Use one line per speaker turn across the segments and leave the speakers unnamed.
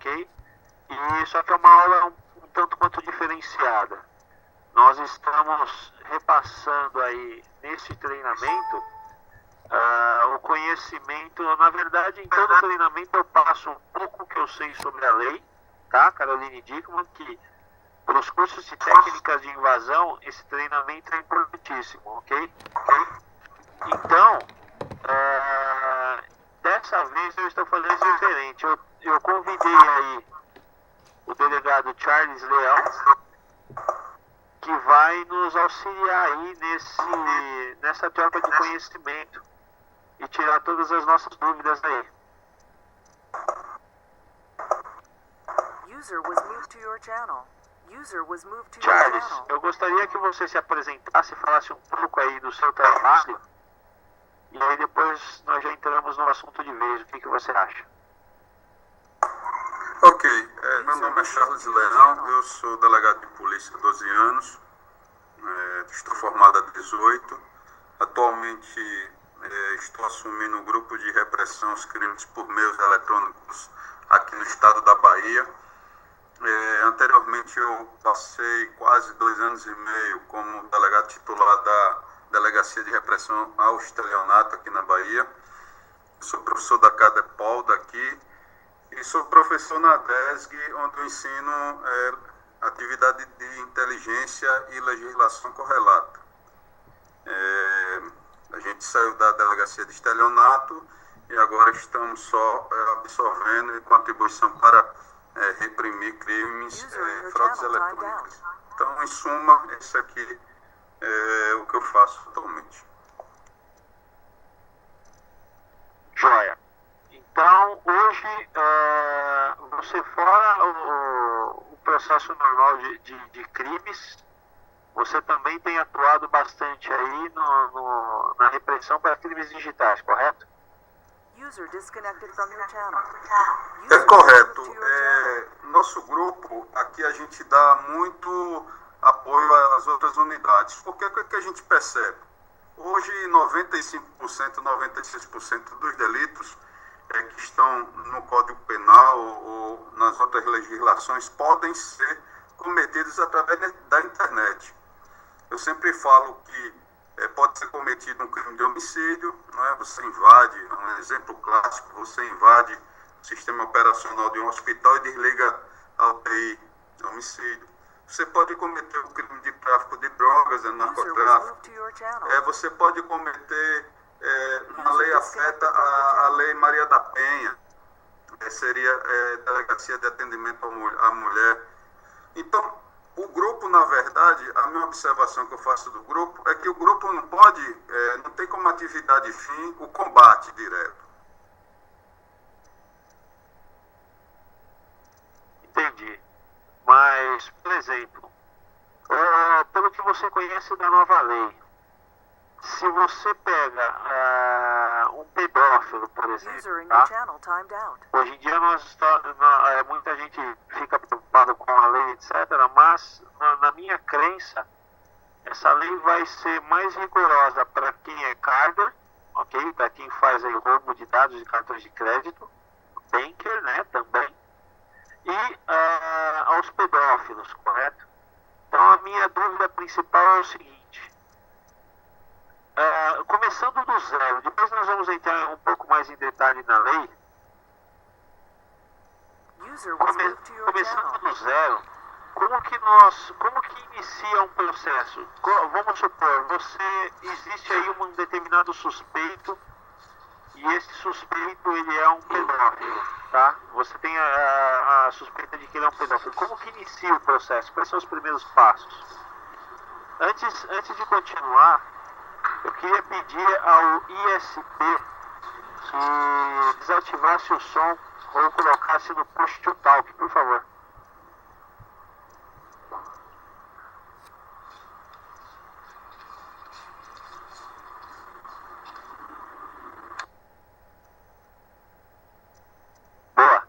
ok? E só que é uma aula um tanto quanto diferenciada. Nós estamos repassando aí nesse treinamento o conhecimento. Na verdade, em todo treinamento eu passo um pouco que eu sei sobre a lei, tá, Caroline Dickmann, que para os cursos de técnicas de invasão, esse treinamento é importantíssimo, ok? Então, dessa vez eu estou fazendo diferente. Eu convidei aí o delegado Charles Leão, que vai nos auxiliar aí nessa troca de conhecimento e tirar todas as nossas dúvidas aí. Charles, eu gostaria que você se apresentasse e falasse um pouco aí do seu trabalho, e aí depois nós já entramos no assunto de vez. O que você acha?
Ok, meu nome é Charles Leão, eu sou delegado de polícia há 12 anos, estou formado há 18. Atualmente estou assumindo o grupo de repressão aos crimes por meios eletrônicos aqui no estado da Bahia. Anteriormente eu passei quase 2 anos e meio como delegado titular da Delegacia de Repressão ao Estelionato aqui na Bahia. Sou professor da CADEPOL daqui e sou professor na DESG, onde eu ensino atividade de inteligência e legislação correlata. A gente saiu da Delegacia de Estelionato e agora estamos só absorvendo em contribuição para reprimir crimes, fraudes eletrônicas. Então, em suma, esse aqui é o que eu faço atualmente.
Joia. Então, hoje, você fora o processo normal de crimes, você também tem atuado bastante aí na repressão para crimes digitais, correto?
É correto. Nosso grupo, aqui a gente dá muito apoio às outras unidades. Porque o que a gente percebe? Hoje, 95%, 96% dos delitos que estão no Código Penal ou nas outras legislações podem ser cometidos através da internet. Eu sempre falo que pode ser cometido um crime de homicídio, não é? Você invade, um exemplo clássico, você invade o sistema operacional de um hospital e desliga a UTI de homicídio. Você pode cometer o crime de tráfico de drogas, narcotráfico. Você pode cometer, uma lei afeta a Lei Maria da Penha, seria Delegacia de Atendimento à Mulher. Então, o grupo, na verdade, a minha observação que eu faço do grupo é que o grupo não pode, não tem como atividade fim o combate direto.
Entendi. Mas, por exemplo, pelo que você conhece da nova lei, se você pega um pedófilo, por exemplo, tá? Hoje em dia muita gente fica preocupada com a lei, etc., mas na minha crença, essa lei vai ser mais rigorosa para quem é carder, ok? Para quem faz aí roubo de dados de cartões de crédito, banker, né, também, e aos pedófilos, correto? Então a minha dúvida principal é o seguinte: começando do zero, depois nós vamos entrar um pouco mais em detalhe na lei. Começando do zero, como que inicia um processo? Vamos supor, existe aí um determinado suspeito, e esse suspeito ele é um pedófilo, tá? Você tem a suspeita de que ele é um pedófilo. Como que inicia o processo? Quais são os primeiros passos? Antes de continuar, eu queria pedir ao ISP que desativasse o som ou colocasse no push to talk, por favor. Boa.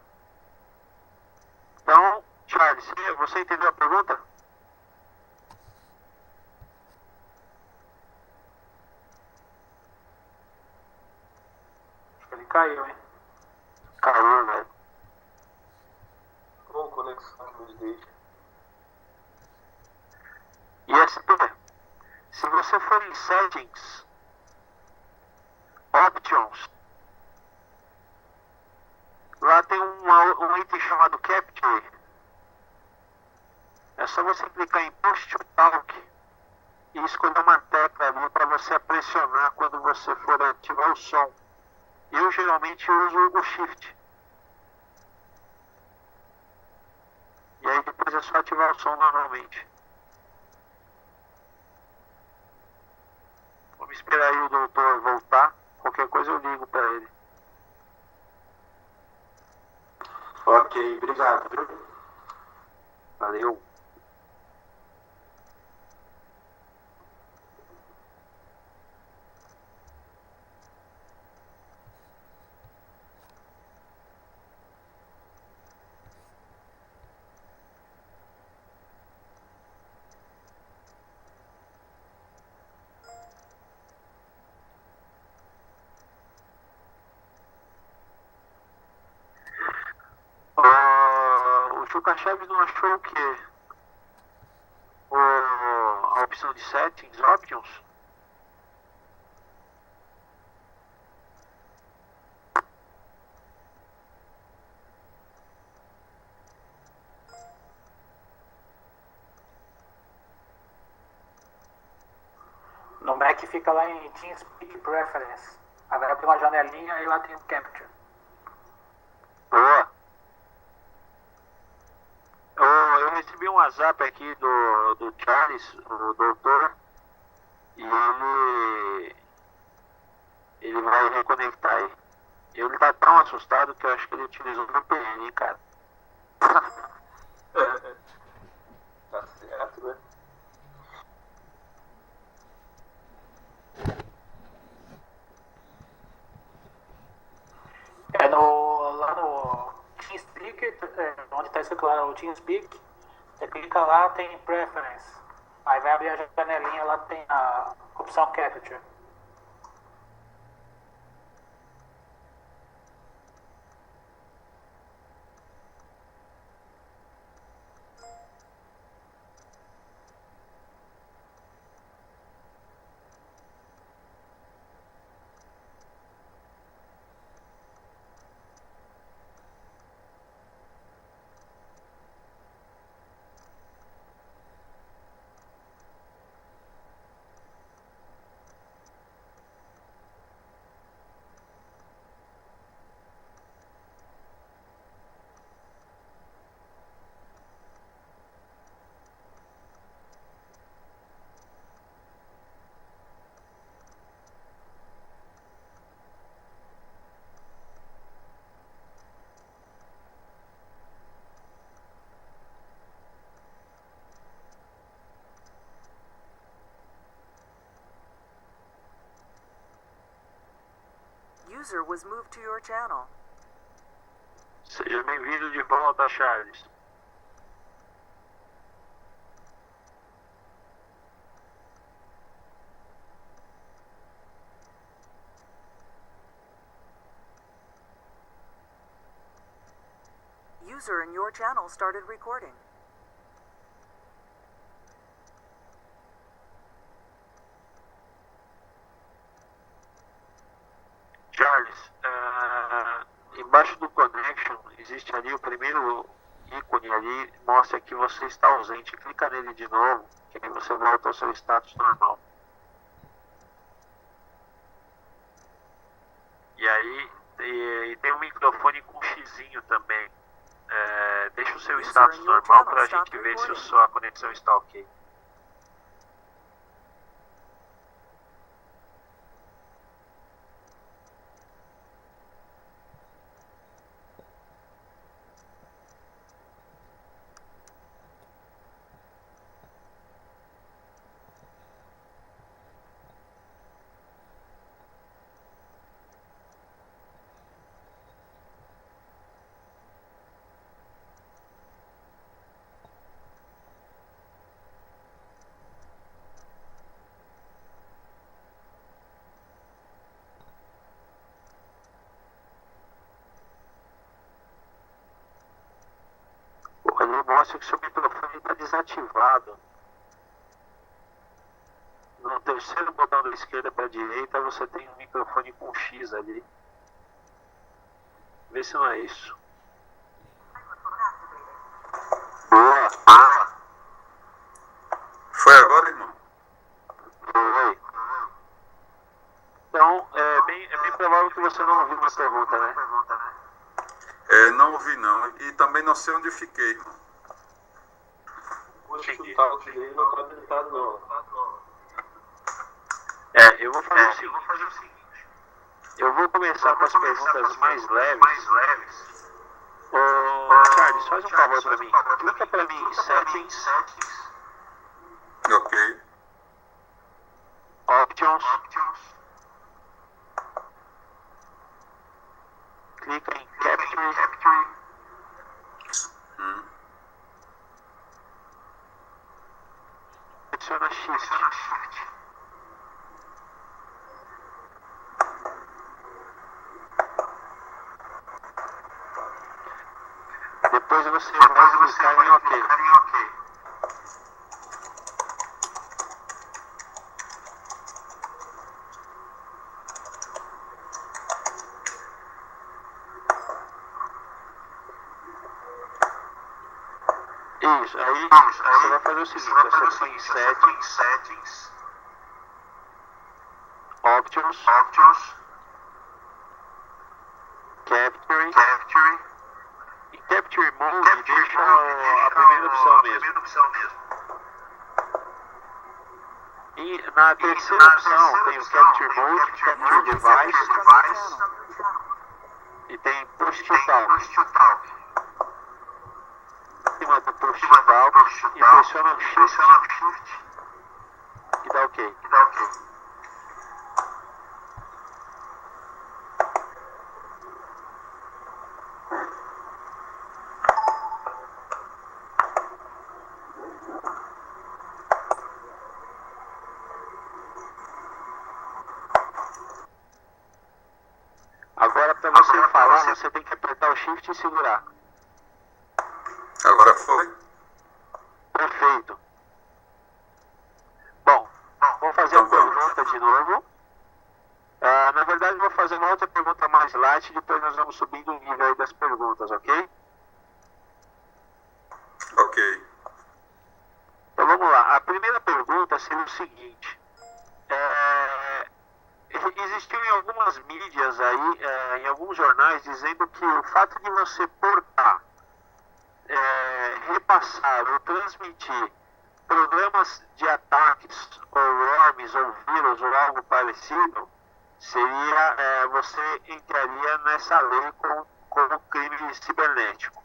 Então, Charles, você entendeu a pergunta?
Acho que ele caiu, hein?
Caiu, velho. ISP, se você for em Settings, Options, lá tem um item chamado Capture. É só você clicar em Push to Talk e escolher uma tecla ali para você pressionar quando você for ativar o som. Eu geralmente uso o Shift. E aí depois é só ativar o som normalmente. Vamos esperar aí o doutor voltar. Qualquer coisa eu ligo para ele.
Ok, obrigado, viu?
Valeu. O Juca Chaves não achou o quê? A opção de Settings, Options?
No Mac fica lá em TeamSpeak Preference. Aí vai abrir uma janelinha e lá tem o Capture.
Boa. Eu recebi um WhatsApp aqui do Charles, o doutor, e ele vai reconectar aí. Ele tá tão assustado que eu acho que ele utilizou o VPN, hein, cara.
Tá certo, né?
Lá no TeamSpeak, onde está escrito lá o TeamSpeak, você clica lá, tem Preference. Aí vai abrir a janelinha, lá tem a opção Capture.
User was moved to your channel.
Seja bem-vindo de volta, Charles.
User in your channel started recording.
Charles, embaixo do Connection existe ali o primeiro ícone ali, mostra que você está ausente. Clica nele de novo, que aí você volta ao seu status normal. E aí e tem um microfone com xizinho também. Deixa o seu status normal para a gente ver se a sua conexão está ok. Ali mostra que seu microfone está desativado. no terceiro botão da esquerda para a direita, você tem um microfone com X ali. Vê se não é isso. Boa!
Foi agora, irmão?
Foi. Então, é bem provável que você não ouviu uma pergunta, né?
Não ouvi não. E também não sei onde fiquei, irmão.
Vou chutar o dele, não tá habilitado não.
Eu vou fazer o seguinte. Eu vou começar com as perguntas mais leves. Charles, faz um favor para mim. Clica para mim em Settings.
Ok.
Options. Clica em Capture. Seleciona Shift. Depois você vai clicar em OK. Isso, aí você vai fazer o seguinte, você põe em Settings, Options, Capture. Em Capture Mode, deixa a primeira opção mesmo. E na terceira opção tem o Capture Mode, Capture Device e tem Push to Talk. Cima do Push to Talk e pressiona o Shift e dá OK. Agora, para você falar, você tem que apertar o Shift e segurar.
Agora foi?
Perfeito. Bom, vamos fazer a pergunta de novo. Na verdade, vou fazer uma outra pergunta mais light, depois nós vamos subindo o nível aí das perguntas, ok?
Ok.
Então vamos lá. A primeira pergunta seria o seguinte. Existiu em algumas mídias aí, em alguns jornais, dizendo que o fato de você portar, repassar ou transmitir problemas de ataques, ou worms, ou vírus, ou algo parecido, seria, você entraria nessa lei como crime cibernético.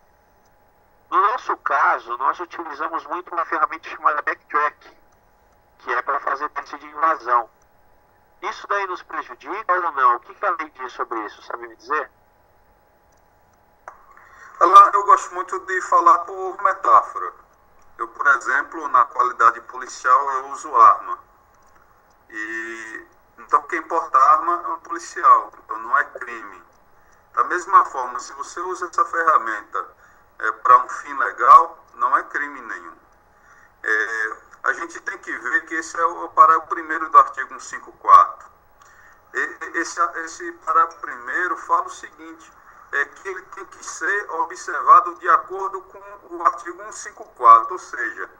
No nosso caso, nós utilizamos muito uma ferramenta chamada Backtrack, que é para fazer teste de invasão. Isso daí nos prejudica ou não? O que a lei diz sobre isso? Sabe me dizer?
Alan, eu gosto muito de falar por metáfora. Eu, por exemplo, na qualidade policial, eu uso arma. Então, quem porta arma é um policial. Então, não é crime. Da mesma forma, se você usa essa ferramenta para um fim legal, não é crime nenhum. A gente tem que ver que esse é o parágrafo 1º do artigo 154. Esse parágrafo 1º fala o seguinte, que ele tem que ser observado de acordo com o artigo 154, ou seja,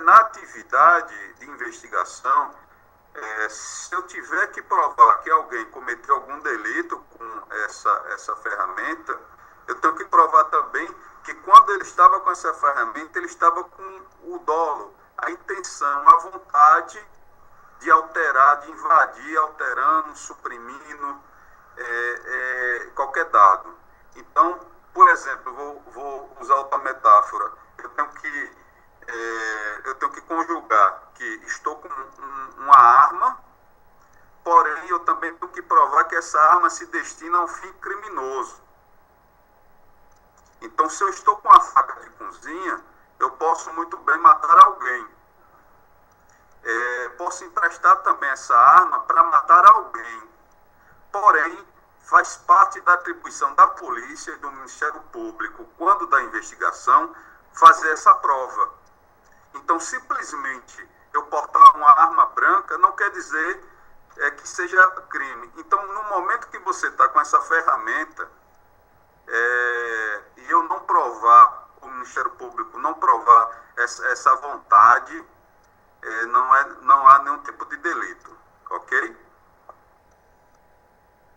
na atividade de investigação, se eu tiver que provar que alguém cometeu algum delito com essa ferramenta, eu tenho que provar também que quando ele estava com essa ferramenta, ele estava com o dolo, a intenção, a vontade de alterar, de invadir, alterando, suprimindo qualquer dado. Então, por exemplo, vou usar outra metáfora. Eu tenho que conjugar que estou com uma arma, porém eu também tenho que provar que essa arma se destina a um fim criminoso. Então, se eu estou com uma faca de cozinha, eu posso muito bem matar alguém. Posso emprestar também essa arma para matar alguém. Porém, faz parte da atribuição da polícia e do Ministério Público, quando da investigação, fazer essa prova. Então, simplesmente eu portar uma arma branca não quer dizer que seja crime. Então, no momento que você está com essa ferramenta, e eu não provar, o Ministério Público não provar essa vontade, não há nenhum tipo de delito, ok?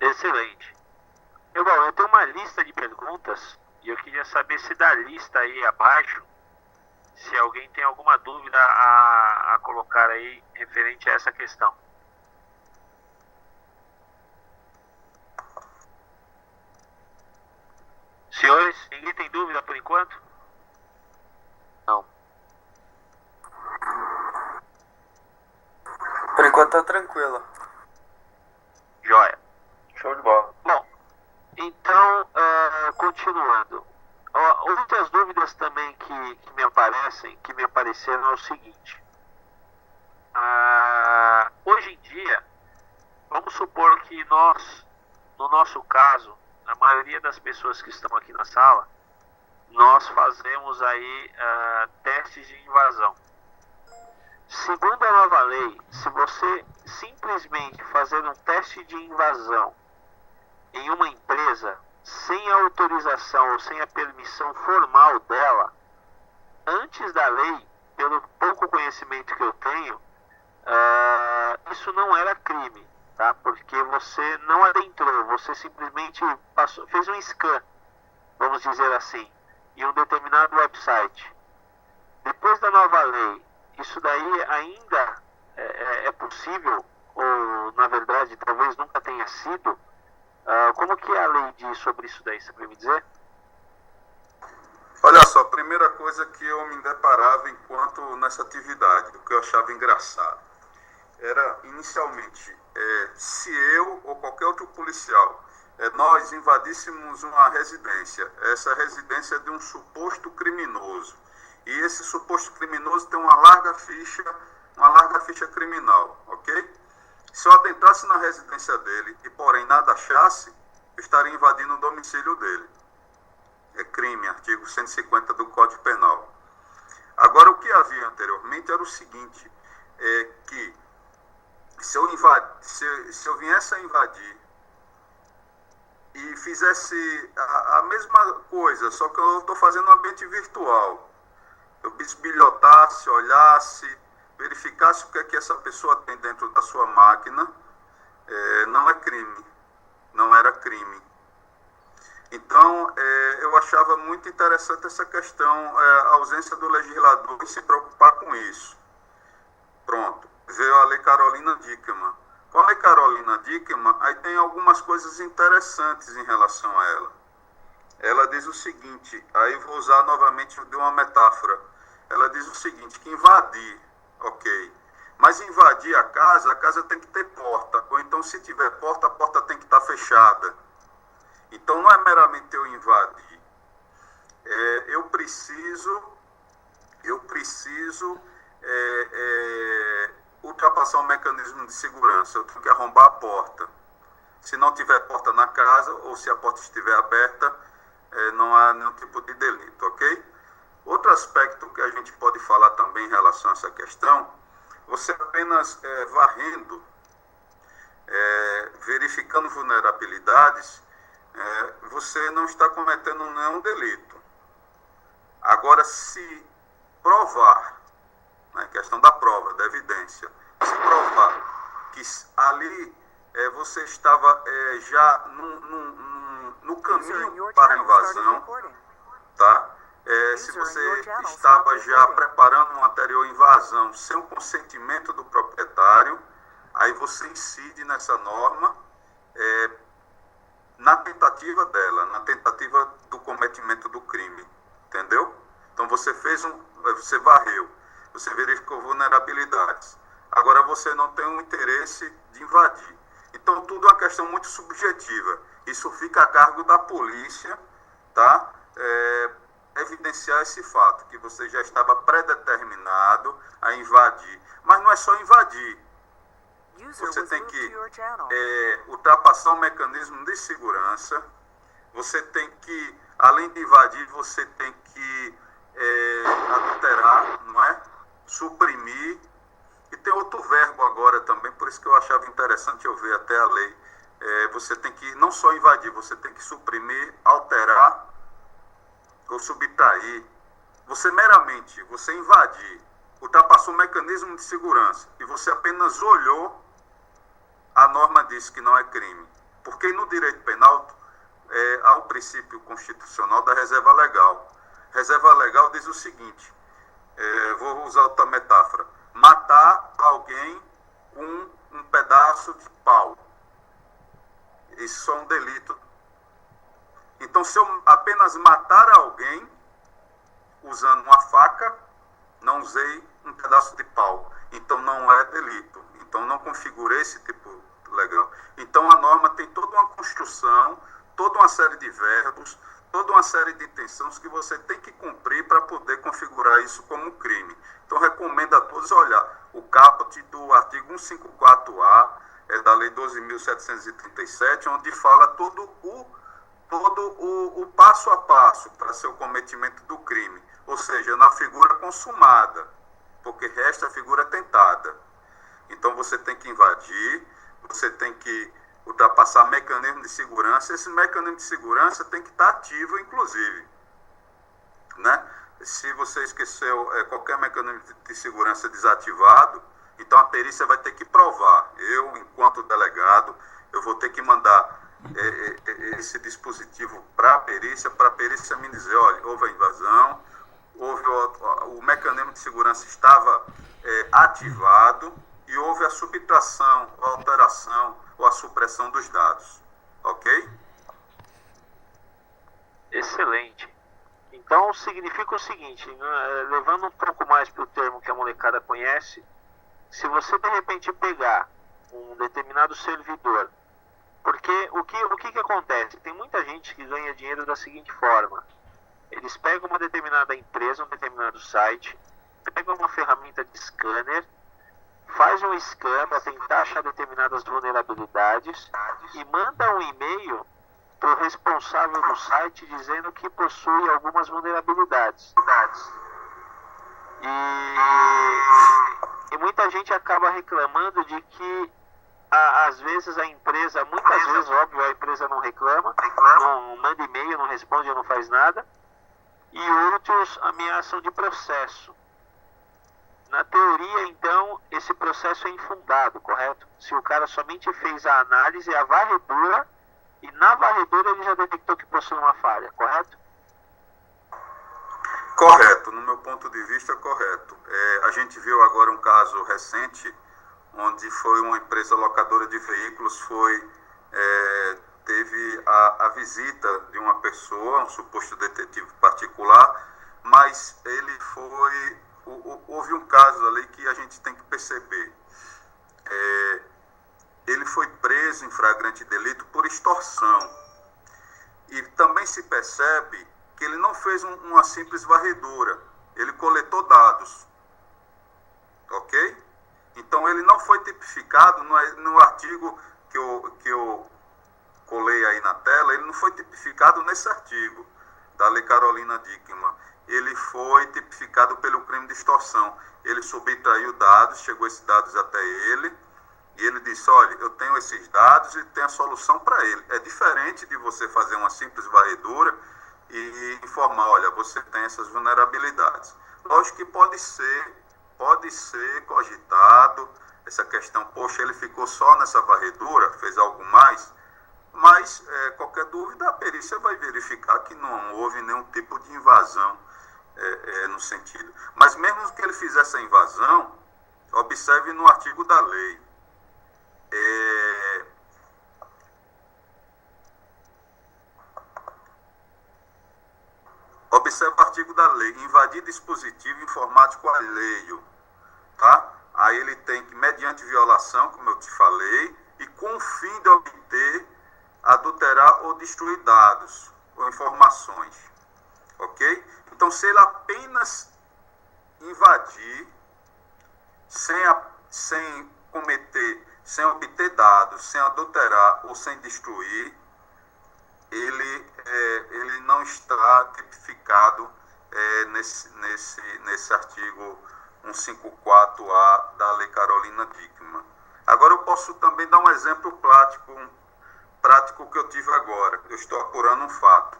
Excelente. Bom, eu tenho uma lista de perguntas e eu queria saber se da lista aí abaixo, se alguém tem alguma dúvida a colocar aí referente a essa questão. Senhores, ninguém tem dúvida por enquanto? Não.
Por enquanto tá tranquilo.
Joia.
Show de bola.
Bom, então, continuando. Outras dúvidas também que me apareceram é o seguinte. Hoje em dia, vamos supor que nós, no nosso caso, a maioria das pessoas que estão aqui na sala, nós fazemos aí testes de invasão. Segundo a nova lei, se você simplesmente fazer um teste de invasão em uma empresa sem a autorização ou sem a permissão formal dela, antes da lei, pelo pouco conhecimento que eu tenho, isso não era crime, tá? Porque você não adentrou, você simplesmente fez um scan, vamos dizer assim, em um determinado website. Depois da nova lei, isso daí ainda é possível, ou na verdade talvez nunca tenha sido? Como que a lei diz sobre isso daí, você pode me dizer?
Olha só, a primeira coisa que eu me deparava enquanto nessa atividade, o que eu achava engraçado, era inicialmente, se eu ou qualquer outro policial, nós invadíssemos uma residência, essa residência é de um suposto criminoso, e esse suposto criminoso tem uma larga ficha criminal, ok? Se eu adentrasse na residência dele e, porém, nada achasse, eu estaria invadindo o domicílio dele. É crime, artigo 150 do Código Penal. Agora, o que havia anteriormente era o seguinte, que se eu viesse a invadir e fizesse a mesma coisa, só que eu estou fazendo um ambiente virtual, eu bisbilhotasse, olhasse, verificasse o que é que essa pessoa tem dentro da sua máquina, não é crime, não era crime. Então, eu achava muito interessante essa questão, a ausência do legislador em se preocupar com isso. Pronto, veio a Lei Carolina Dickmann. Com a Lei Carolina Dickmann, aí tem algumas coisas interessantes em relação a ela. Ela diz o seguinte, aí vou usar novamente de uma metáfora. Ela diz o seguinte, que invadir, ok, mas invadir a casa tem que ter porta, ou então se tiver porta, a porta tem que estar fechada. Então não é meramente eu invadir, eu preciso ultrapassar um mecanismo de segurança, eu tenho que arrombar a porta. Se não tiver porta na casa, ou se a porta estiver aberta, não há nenhum tipo de delito, ok? Outro aspecto que a gente pode falar também em relação a essa questão, você apenas varrendo, verificando vulnerabilidades, você não está cometendo nenhum delito. Agora, se provar, na questão da prova, da evidência, se provar que ali você estava já no caminho para a invasão, tá? Se você estava já preparando uma anterior invasão sem o consentimento do proprietário, aí você incide nessa norma na tentativa dela, na tentativa do cometimento do crime, entendeu? Então você você varreu, você verificou vulnerabilidades. Agora você não tem o interesse de invadir. Então tudo é uma questão muito subjetiva. Isso fica a cargo da polícia, tá? Evidenciar esse fato, que você já estava predeterminado a invadir. Mas não é só invadir. Você tem que ultrapassar o mecanismo de segurança. Você tem que, além de invadir, você tem que adulterar, não é? suprimir, e tem outro verbo agora também, por isso que eu achava interessante eu ver até a lei. Você tem que não só invadir, você tem que suprimir, alterar ou subtrair. Você invadir, ultrapassou o mecanismo de segurança e você apenas olhou, a norma diz que não é crime. Porque no direito penal há o princípio constitucional da reserva legal. Reserva legal diz o seguinte, vou usar outra metáfora, matar alguém com um pedaço de pau. Isso é um delito. Então, se eu apenas matar alguém usando uma faca, não usei um pedaço de pau. Então, não é delito. Então, não configurei esse tipo legal. Então, a norma tem toda uma construção, toda uma série de verbos, toda uma série de intenções que você tem que cumprir para poder configurar isso como crime. Então, recomendo a todos olhar o caput do artigo 154A da Lei 12.737, onde fala todo o passo a passo para ser o cometimento do crime, ou seja, na figura consumada, porque resta a figura tentada. Então, você tem que invadir, você tem que ultrapassar mecanismo de segurança. Esse mecanismo de segurança tem que estar ativo, inclusive, né? Se você esqueceu qualquer mecanismo de segurança desativado, então a perícia vai ter que provar. Eu, enquanto delegado, eu vou ter que mandar esse dispositivo para a perícia me dizer, olha, houve a invasão, o mecanismo de segurança estava ativado e houve a subtração, a alteração ou a supressão dos dados. Ok?
Excelente. Então, significa o seguinte, levando um pouco mais para o termo que a molecada conhece, se você de repente pegar um determinado servidor, porque o que acontece? Tem muita gente que ganha dinheiro da seguinte forma: eles pegam uma determinada empresa, um determinado site, pegam uma ferramenta de scanner, faz um scan para tentar achar determinadas vulnerabilidades e manda um e-mail para o responsável do site dizendo que possui algumas vulnerabilidades. E muita gente acaba reclamando de que às vezes a empresa, muitas vezes, óbvio, a empresa não reclama, não manda e-mail, não responde, não faz nada, e outros ameaçam de processo. Na teoria, então, esse processo é infundado, correto? Se o cara somente fez a análise, a varredura, e na varredura ele já detectou que possui uma falha, correto?
Correto, no meu ponto de vista, correto. A gente viu agora um caso recente, onde foi uma empresa locadora de veículos, teve a visita de uma pessoa, um suposto detetive particular, mas houve um caso ali que a gente tem que perceber. Ele foi preso em flagrante delito por extorsão. E também se percebe que ele não fez uma simples varredura, ele coletou dados. Ok? Então ele não foi tipificado no artigo que eu colei aí na tela, ele não foi tipificado nesse artigo da Lei Carolina Dickmann. Ele foi tipificado pelo crime de extorsão. Ele subtraiu dados, chegou esses dados até ele, e ele disse, olha, eu tenho esses dados e tenho a solução para ele. É diferente de você fazer uma simples varredura e informar, olha, você tem essas vulnerabilidades. Lógico que pode ser cogitado essa questão, poxa, ele ficou só nessa varredura, fez algo mais, mas qualquer dúvida a perícia vai verificar que não houve nenhum tipo de invasão no sentido. Mas mesmo que ele fizesse a invasão, observe no artigo da lei, observe o artigo da lei, invadir dispositivo informático alheio, tá? Aí ele tem que, mediante violação, como eu te falei, e com o fim de obter, adulterar ou destruir dados ou informações, ok? Então, se ele apenas invadir, sem obter dados, sem adulterar ou sem destruir, ele não está tipificado nesse artigo 154A da Lei Carolina Dickmann. Agora eu posso também dar um exemplo prático que eu tive agora. Eu estou apurando um fato.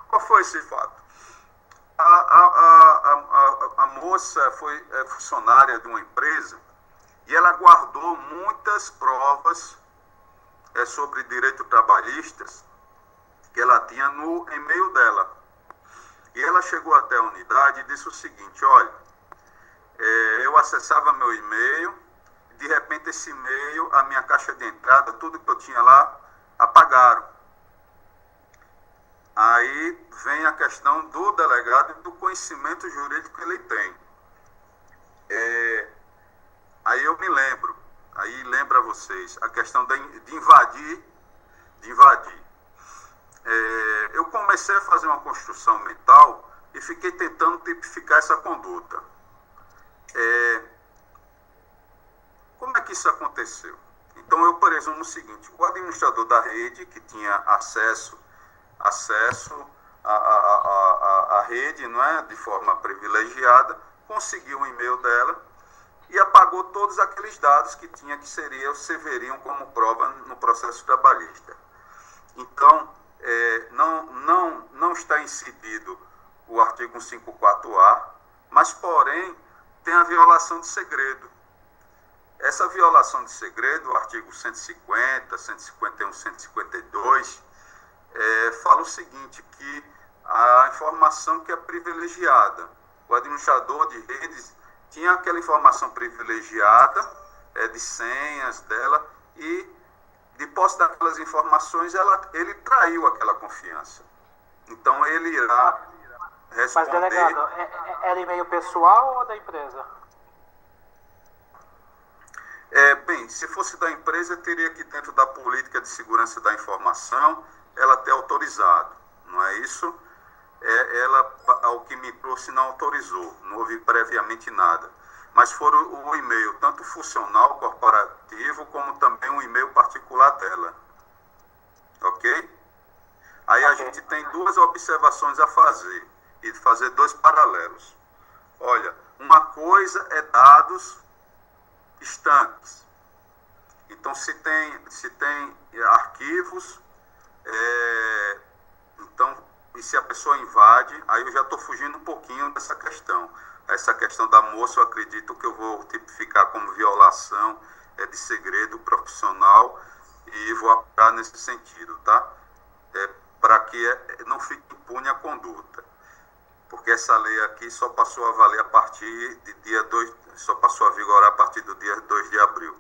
Qual foi esse fato? A moça foi funcionária de uma empresa e ela guardou muitas provas sobre direitos trabalhistas que ela tinha no e-mail dela. E ela chegou até a unidade e disse o seguinte: olha, eu acessava meu e-mail, de repente esse e-mail, a minha caixa de entrada, tudo que eu tinha lá, apagaram. Aí vem a questão do delegado e do conhecimento jurídico que ele tem. Aí eu me lembro, aí lembro a vocês, a questão de invadir. Eu comecei a fazer uma construção mental e fiquei tentando tipificar essa conduta. Como é que isso aconteceu? Então eu presumo o seguinte: o administrador da rede, que tinha acesso à rede, não é, de forma privilegiada, conseguiu o e-mail dela e apagou todos aqueles dados que tinha, que serviriam como prova no processo trabalhista. Então, não está incidido o artigo 154A, mas, porém, tem a violação de segredo. Essa violação de segredo, o artigo 150, 151, 152, fala o seguinte, que a informação que é privilegiada, o administrador de redes tinha aquela informação privilegiada, de senhas dela, e de posse daquelas informações, ele traiu aquela confiança. Então, ele irá responder...
Mas, delegado, era e-mail pessoal ou da empresa?
Bem, se fosse da empresa, teria que, dentro da política de segurança da informação, ela ter autorizado, não é isso? Ela, ao que me trouxe, não autorizou, não houve previamente nada. Mas foi o e-mail, tanto funcional, corporativo, como também um e-mail particular dela. Ok? Aí a gente tem duas observações a fazer, e fazer dois paralelos. Olha, uma coisa é dados estanques. Então, se tem arquivos, então, e se a pessoa invade, aí eu já estou fugindo um pouquinho dessa questão. Essa questão da moça, eu acredito que eu vou tipificar como violação de segredo profissional e vou aplicar nesse sentido, tá? Para que não fique impune a conduta. Porque essa lei aqui só passou a valer a partir de dia 2, só passou a vigorar a partir do dia 2 de abril.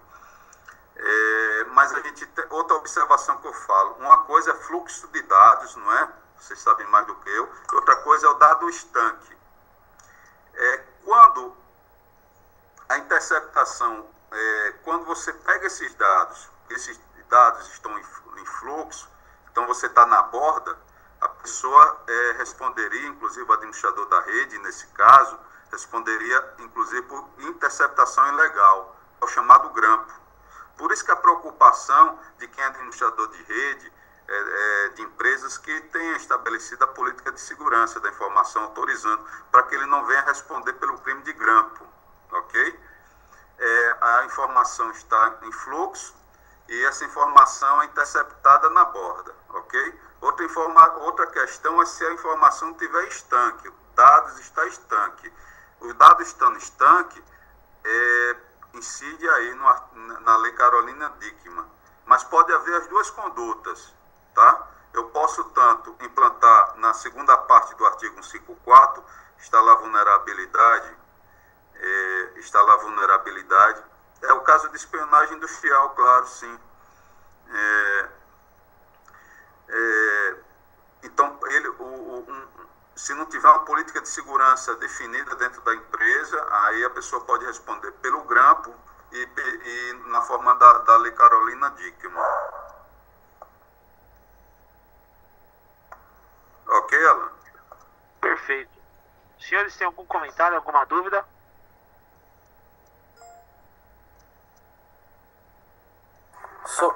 Mas a gente tem outra observação que eu falo. Uma coisa é fluxo de dados, não é? Vocês sabem mais do que eu. Outra coisa é o dado estanque. Quando a interceptação, quando você pega esses dados estão em fluxo, então você está na borda, a pessoa responderia, inclusive o administrador da rede, nesse caso, responderia, inclusive, por interceptação ilegal, é o chamado grampo. Por isso que a preocupação de quem é administrador de rede, de empresas que tenham estabelecido a política de segurança da informação, autorizando, para que ele não venha responder pelo crime de grampo, ok? A informação está em fluxo e essa informação é interceptada na borda, ok? Outra questão é se a informação tiver estanque, o dado está estanque. O dado estando estanque, incide aí na Lei Carolina Dickmann, mas pode haver as duas condutas, tá? Eu posso tanto implantar na segunda parte do artigo 154, instalar vulnerabilidade, é o caso de espionagem industrial, claro, sim. Então, se não tiver uma política de segurança definida dentro da empresa, aí a pessoa pode responder pelo grampo e na forma da Lei Carolina Dickmann. Ok, Alan?
Perfeito. Senhores, tem algum comentário, alguma dúvida?
Só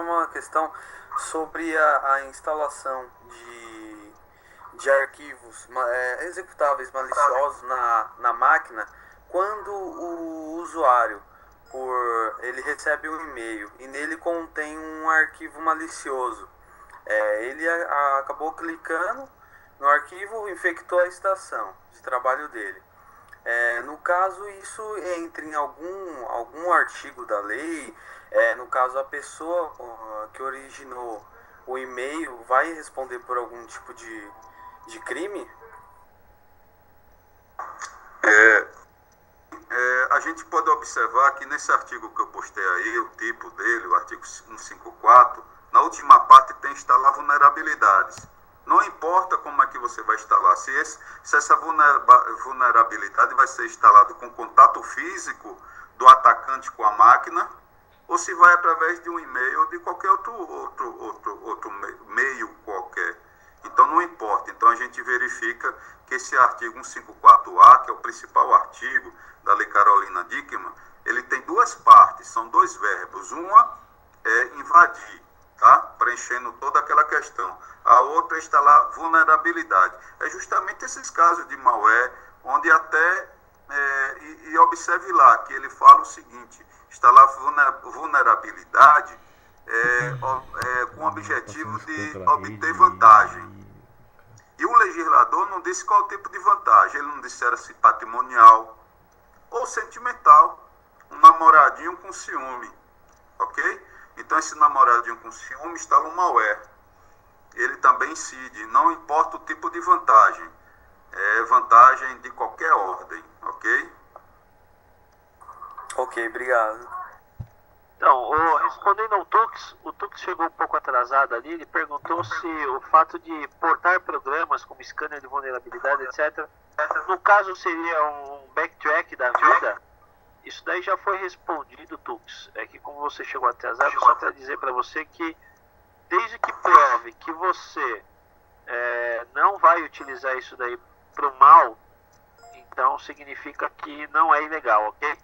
uma questão sobre a instalação de arquivos executáveis maliciosos na máquina quando o usuário ele recebe um e-mail e nele contém um arquivo malicioso. Ele acabou clicando no arquivo, infectou a estação de trabalho dele. No caso, isso entra em algum artigo da lei. No caso, a pessoa que originou o e-mail vai responder por algum tipo de crime?
A gente pode observar que nesse artigo que eu postei aí, o tipo dele, o artigo 154, na última parte tem instalar vulnerabilidades. Não importa como é que você vai instalar, se essa vulnerabilidade vai ser instalada com contato físico do atacante com a máquina, ou se vai através de um e-mail ou de qualquer outro meio qualquer. Então não importa. Então a gente verifica que esse artigo 154A, que é o principal artigo da Lei Carolina Dickmann, ele tem duas partes, são dois verbos. Uma é invadir, tá? Preenchendo toda aquela questão. A outra é instalar vulnerabilidade. É justamente esses casos de malware, onde até, e observe lá, que ele fala o seguinte: instalar vulnerabilidade com o objetivo de obter vantagem. E o legislador não disse qual tipo de vantagem. Ele não disse se era patrimonial ou sentimental. Um namoradinho com ciúme, ok? Então esse namoradinho com ciúme instala um malware. Ele também incide, não importa o tipo de vantagem. É vantagem de qualquer ordem, ok?
Ok, obrigado.
Então, respondendo ao Tux, o Tux chegou um pouco atrasado ali, ele perguntou se o fato de portar programas como scanner de vulnerabilidade, etc., no caso seria um backtrack da vida. Isso daí já foi respondido, Tux. É que como você chegou atrasado, só para dizer para você que desde que prove que você não vai utilizar isso daí para o mal, então significa que não é ilegal, ok?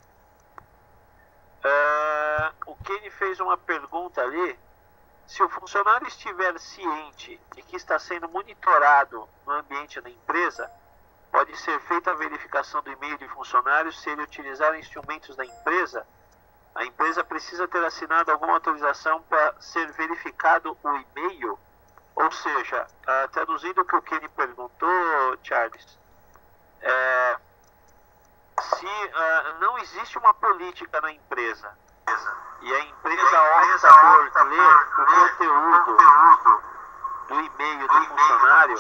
O Kenny fez uma pergunta ali: se o funcionário estiver ciente de que está sendo monitorado no ambiente da empresa, pode ser feita a verificação do e-mail de funcionário se ele utilizar instrumentos da empresa. A empresa precisa ter assinado alguma autorização para ser verificado o e-mail. Ou seja, traduzindo o que o Kenny perguntou, Charles, se não existe uma política na empresa e a empresa opta por ler o conteúdo do e-mail do funcionário,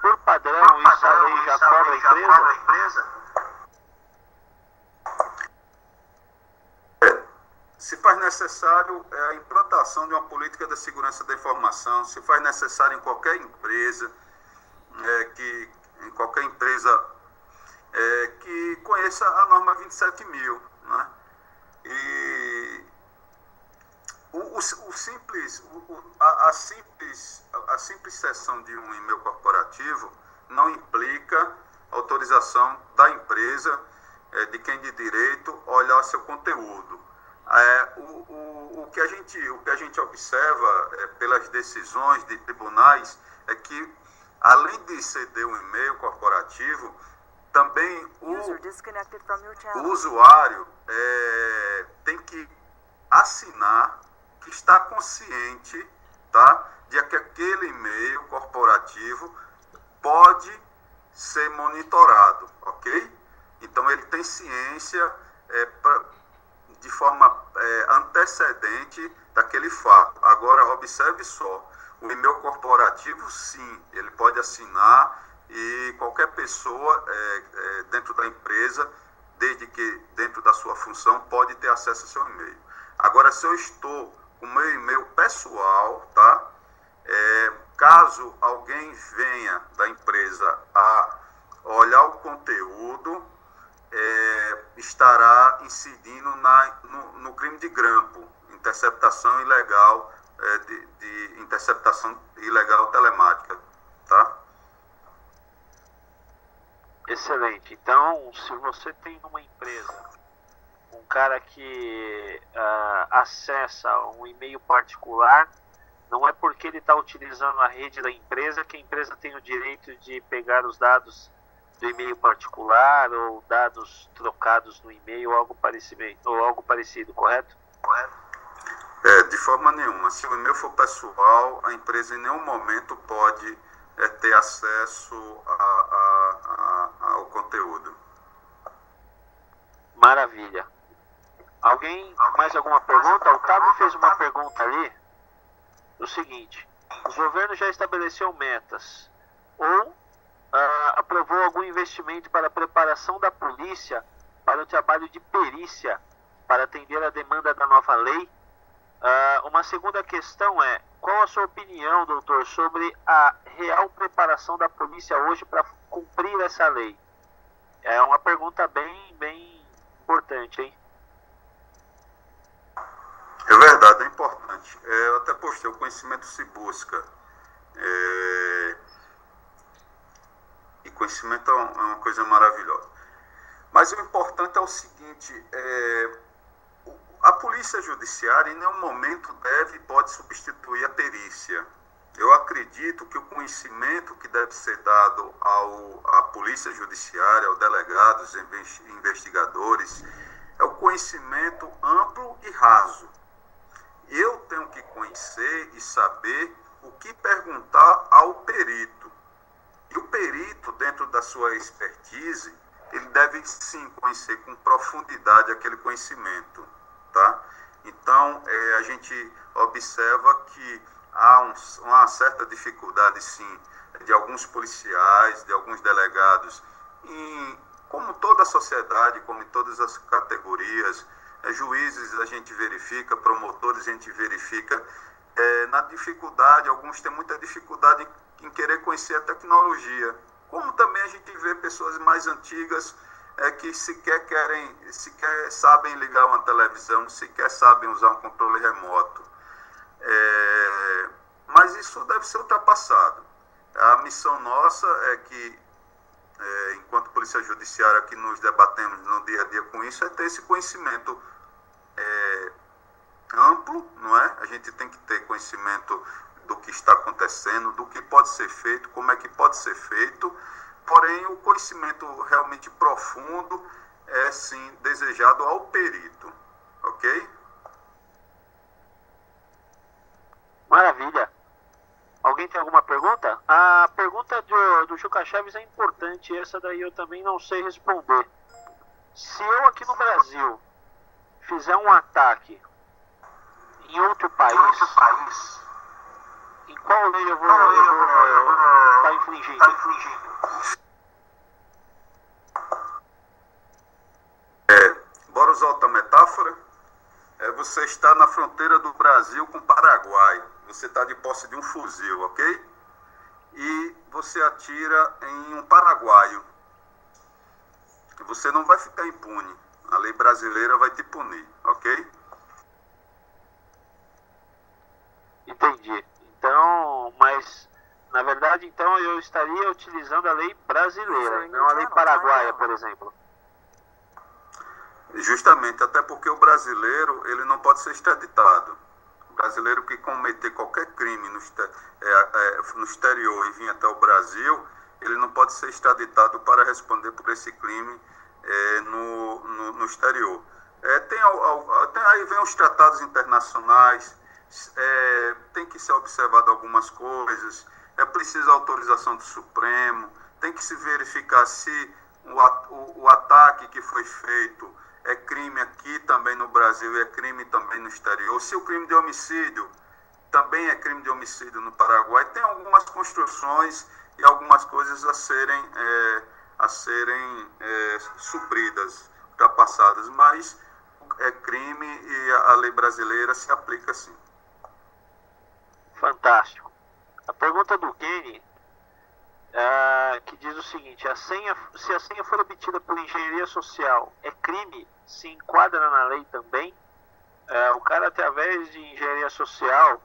por padrão, isso a lei já cobra a empresa?
Se faz necessário a implantação de uma política de segurança da informação, se faz necessário em qualquer empresa, que conheça a norma 27.000, né? E a simples cessão de um e-mail corporativo não implica autorização da empresa, de quem de direito, olhar seu conteúdo. O que a gente observa pelas decisões de tribunais é que, além de ceder um e-mail corporativo, também o usuário tem que assinar que está consciente, tá, de que aquele e-mail corporativo pode ser monitorado, ok? Então ele tem ciência de forma antecedente daquele fato. Agora, observe só, o e-mail corporativo, sim, ele pode assinar e qualquer pessoa dentro da empresa, desde que dentro da sua função, pode ter acesso ao seu e-mail. Agora, se eu estou com o meu e-mail pessoal, tá? Caso alguém venha da empresa a olhar o conteúdo, estará incidindo no crime de grampo, interceptação ilegal, de interceptação ilegal telemática, tá?
Excelente. Então, se você tem numa empresa um cara que acessa um e-mail particular Não é porque ele está utilizando a rede da empresa que a empresa tem o direito de pegar os dados do e-mail particular ou dados trocados no e-mail ou algo parecido, correto?
De forma nenhuma. Se o e-mail for pessoal, a empresa em nenhum momento pode ter acesso ao conteúdo.
Maravilha. Alguém, mais alguma pergunta? O Otávio fez uma pergunta ali, o seguinte: o governo já estabeleceu metas ou aprovou algum investimento para a preparação da polícia para o trabalho de perícia para atender a demanda da nova lei? Uma segunda questão é: qual a sua opinião, doutor, sobre a real preparação da polícia hoje para cumprir essa lei? É uma pergunta bem importante, hein?
É verdade, é importante. Eu até postei, o conhecimento se busca. E conhecimento é uma coisa maravilhosa. Mas o importante é o seguinte: a polícia judiciária em nenhum momento deve e pode substituir a perícia. Eu acredito que o conhecimento que deve ser dado à polícia judiciária, aos delegados, investigadores, é o conhecimento amplo e raso. Eu tenho que conhecer e saber o que perguntar ao perito. E o perito, dentro da sua expertise, ele deve sim conhecer com profundidade aquele conhecimento, tá? Então, a gente observa que há uma certa dificuldade, sim, de alguns policiais, de alguns delegados, como toda a sociedade, como em todas as categorias, juízes a gente verifica, promotores a gente verifica, na dificuldade, alguns têm muita dificuldade em querer conhecer a tecnologia, como também a gente vê pessoas mais antigas que sequer sabem ligar uma televisão, sequer sabem usar um controle remoto. Mas isso deve ser ultrapassado. A missão nossa é que, enquanto polícia judiciária, que nos debatemos no dia a dia com isso, é ter esse conhecimento amplo, não é? A gente tem que ter conhecimento do que está acontecendo, do que pode ser feito, como é que pode ser feito, porém o conhecimento realmente profundo é sim desejado ao perito, ok?
Maravilha. Alguém tem alguma pergunta? A pergunta do Juca Chaves é importante, essa daí eu também não sei responder. Se eu aqui no Brasil fizer um ataque em outro país, em qual lei eu vou estar infringindo?
Bora usar outra metáfora? Você está na fronteira do Brasil com o Paraguai. Você está de posse de um fuzil, ok? E você atira em um paraguaio. Você não vai ficar impune. A lei brasileira vai te punir, ok?
Entendi. Então, mas na verdade, então eu estaria utilizando a lei brasileira, não a lei paraguaia, por exemplo.
Justamente, até porque o brasileiro, ele não pode ser extraditado. O brasileiro que cometer qualquer crime no exterior e vir até o Brasil, ele não pode ser extraditado para responder por esse crime no exterior. Aí vem os tratados internacionais, tem que ser observado algumas coisas, é preciso a autorização do Supremo, tem que se verificar se o ataque que foi feito é crime aqui também no Brasil e é crime também no exterior. Se o crime de homicídio também é crime de homicídio no Paraguai, tem algumas construções e algumas coisas a serem supridas, ultrapassadas, mas é crime e a lei brasileira se aplica sim.
Fantástico. A pergunta do Kenny, que diz o seguinte: se a senha for obtida por engenharia social, é crime? Se enquadra na lei também? O cara, através de engenharia social,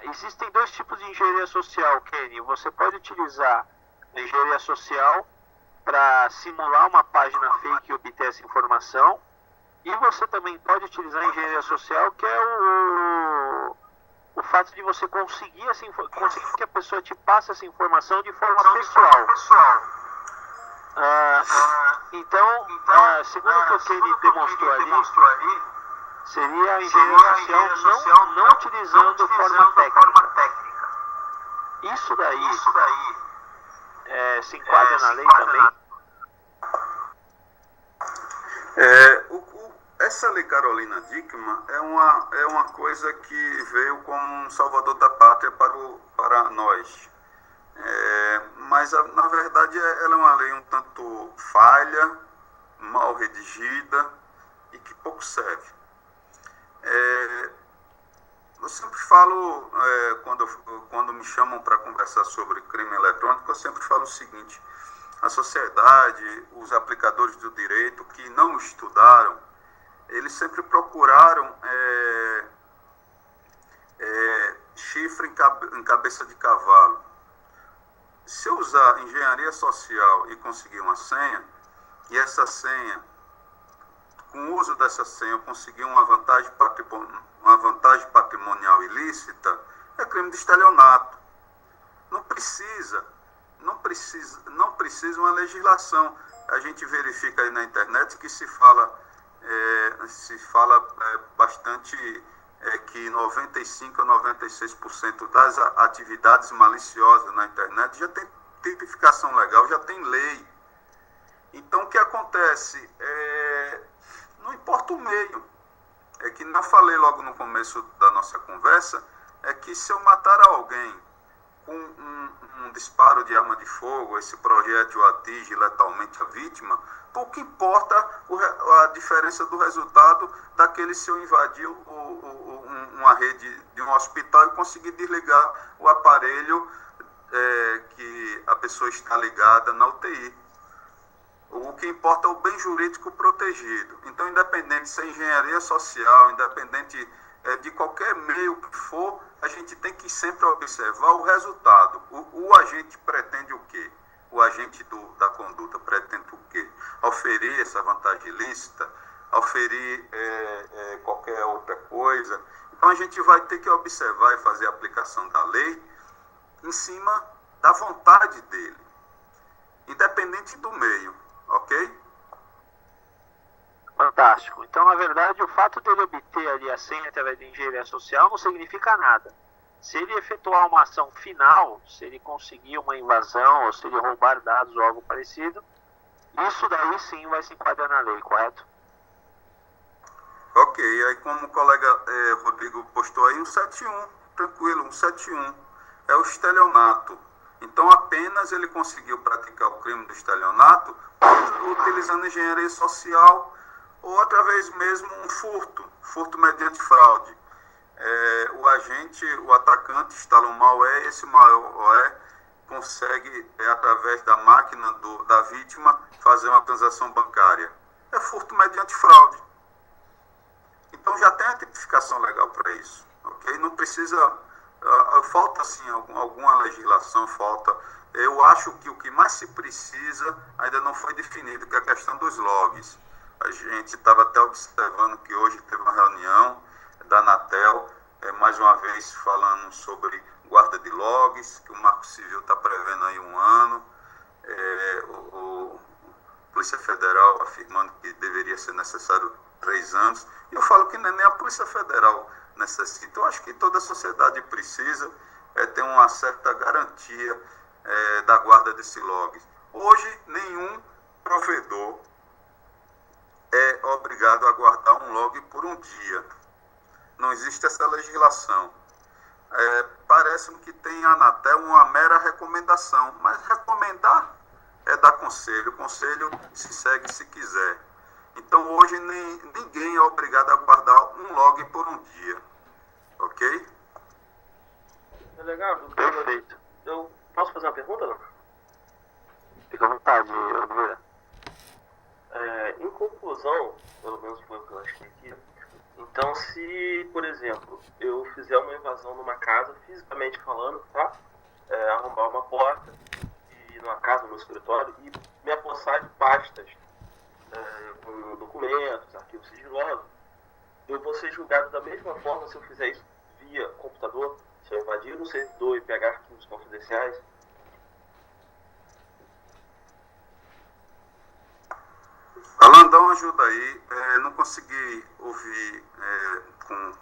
existem dois tipos de engenharia social, Kenny. Você pode utilizar a engenharia social para simular uma página fake e obter essa informação, e você também pode utilizar a engenharia social, que é o fato de você conseguir conseguir que a pessoa te passe essa informação de forma pessoal. Então, segundo o que o Kenny demonstrou ali, seria a engenharia social não utilizando forma técnica. Isso daí se enquadra na lei também?
Essa lei Carolina Dickmann é uma coisa que veio como um salvador da pátria para nós. Mas, na verdade, ela é uma lei um tanto falha, mal redigida e que pouco serve. Eu sempre falo, quando me chamam para conversar sobre crime eletrônico, eu sempre falo o seguinte: a sociedade, os aplicadores do direito que não estudaram, eles sempre procuraram chifre em cabeça de cavalo. Se eu usar engenharia social e conseguir uma senha, e essa senha, com o uso dessa senha, eu conseguir uma vantagem patrimonial ilícita, é crime de estelionato. Não precisa uma legislação. A gente verifica aí na internet que se fala bastante que 95 a 96% das atividades maliciosas na internet já tem tipificação legal, já tem lei. Então, o que acontece? Não importa o meio. É que eu falei logo no começo da nossa conversa, é que se eu matar alguém com um disparo de arma de fogo, esse projétil atinge letalmente a vítima, pouco importa a diferença do resultado daquele se eu invadir uma rede de um hospital e conseguir desligar o aparelho que a pessoa está ligada na UTI. O que importa é o bem jurídico protegido. Então, independente se é engenharia social, independente de qualquer meio que for, a gente tem que sempre observar o resultado. O agente pretende o quê? O agente da conduta pretende o quê? Oferir essa vantagem ilícita, oferir qualquer outra coisa. Então, a gente vai ter que observar e fazer a aplicação da lei em cima da vontade dele, independente do meio, ok?
Fantástico. Então, na verdade, o fato dele obter ali a senha através de engenharia social não significa nada. Se ele efetuar uma ação final, se ele conseguir uma invasão ou se ele roubar dados ou algo parecido, isso daí sim vai se enquadrar na lei, correto?
Ok, aí como o colega Rodrigo postou aí, 171, tranquilo, 171 é o estelionato. Então apenas ele conseguiu praticar o crime do estelionato utilizando engenharia social ou através mesmo um furto mediante fraude. O atacante instala um malware e esse malware consegue, através da máquina da vítima, fazer uma transação bancária. É furto mediante fraude. Então já tem a tipificação legal para isso, ok? Não precisa, falta sim alguma legislação, falta. Eu acho que o que mais se precisa ainda não foi definido, que é a questão dos logs. A gente estava até observando que hoje teve uma reunião da Anatel, mais uma vez falando sobre guarda de logs, que o Marco Civil está prevendo aí 1 ano, a Polícia Federal afirmando que deveria ser necessário 3 anos, e eu falo que nem a Polícia Federal necessita. Eu acho que toda a sociedade precisa ter uma certa garantia da guarda desse log. Hoje, nenhum provedor é obrigado a guardar um log por um dia. Não existe essa legislação. Parece-me que tem a Anatel uma mera recomendação, mas recomendar é dar conselho. O conselho se segue se quiser. Então, hoje, ninguém é obrigado a guardar um log por um dia. Ok?
É legal.
Perfeito.
Eu posso fazer uma pergunta, não?
Fica à vontade, Oliveira.
Em conclusão, pelo menos foi o que eu achei aqui, então se, por exemplo, eu fizer uma invasão numa casa, fisicamente falando, tá? Arrombar uma porta, e numa casa, no escritório, e me apossar de pastas com documentos, arquivos sigilosos, eu vou ser julgado da mesma forma se eu fizer isso via computador, se eu invadir um servidor e pegar arquivos confidenciais?
Alan, dá uma ajuda aí. Não consegui ouvir com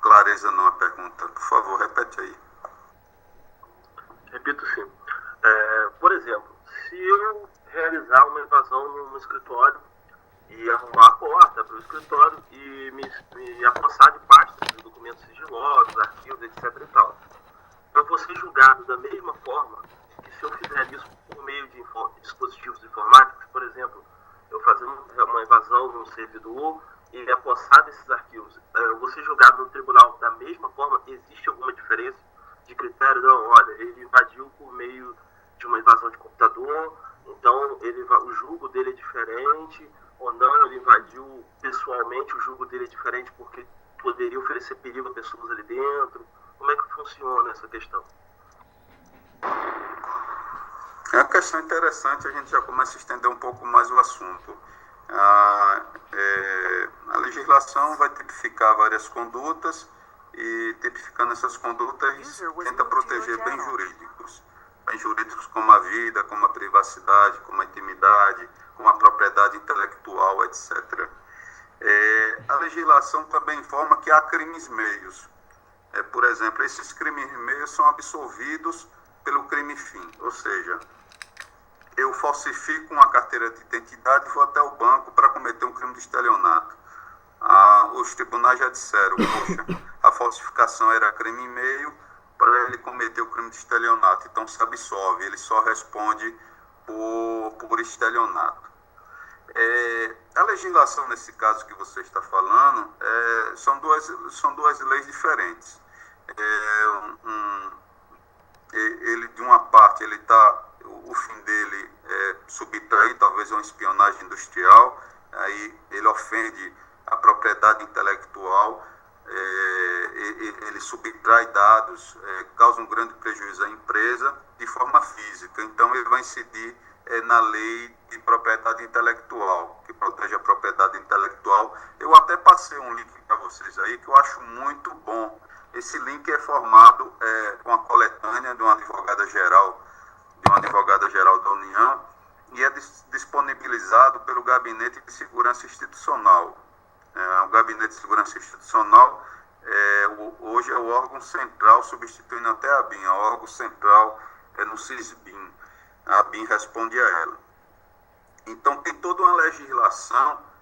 clareza não a pergunta. Por favor, repete aí.
Repito sim. Por exemplo, se eu realizar uma invasão num escritório e arrombar a porta para o escritório e me apossar de pastas de documentos sigilosos, arquivos, etc. e tal, eu vou ser julgado da mesma forma que se eu fizer isso por meio de dispositivos informáticos, por exemplo, eu fazer uma invasão num servidor e me apossar desses arquivos. Eu vou ser julgado no tribunal da mesma forma? Existe alguma diferença de critério? Não, olha, ele invadiu por meio de uma invasão de computador, então o julgo dele é diferente, ou não, ele invadiu pessoalmente, o julgo dele é diferente porque poderia oferecer perigo a pessoas ali dentro. Como é que funciona essa questão?
É uma questão interessante, a gente já começa a estender um pouco mais o assunto. A legislação vai tipificar várias condutas e, tipificando essas condutas, tenta proteger bens jurídicos como a vida, como a privacidade, como a intimidade, como a propriedade intelectual, etc. A legislação também informa que há crimes meios. Por exemplo, esses crimes meios são absolvidos pelo crime fim, ou seja, eu falsifico uma carteira de identidade e vou até o banco para cometer um crime de estelionato. Os tribunais já disseram, poxa, a falsificação era crime meio para ele cometer o crime de estelionato, então se absolve, ele só responde por estelionato. A legislação, nesse caso que você está falando, são duas leis diferentes. Ele, de uma parte, o fim dele é subtrair talvez uma espionagem industrial, aí ele ofende a propriedade intelectual, ele subtrai dados, causa um grande prejuízo à empresa de forma física, então ele vai incidir na lei de propriedade intelectual, que protege a propriedade intelectual. Eu até passei um link para vocês aí, que eu acho muito bom. Esse link é formado com a coletânea de uma advogada-geral da União e é disponibilizado pelo Gabinete de Segurança Institucional. O Gabinete de Segurança Institucional hoje é o órgão central, substituindo até a ABIN. O órgão central no CISBIN. A ABIN responde a ela. Então, tem toda uma legislação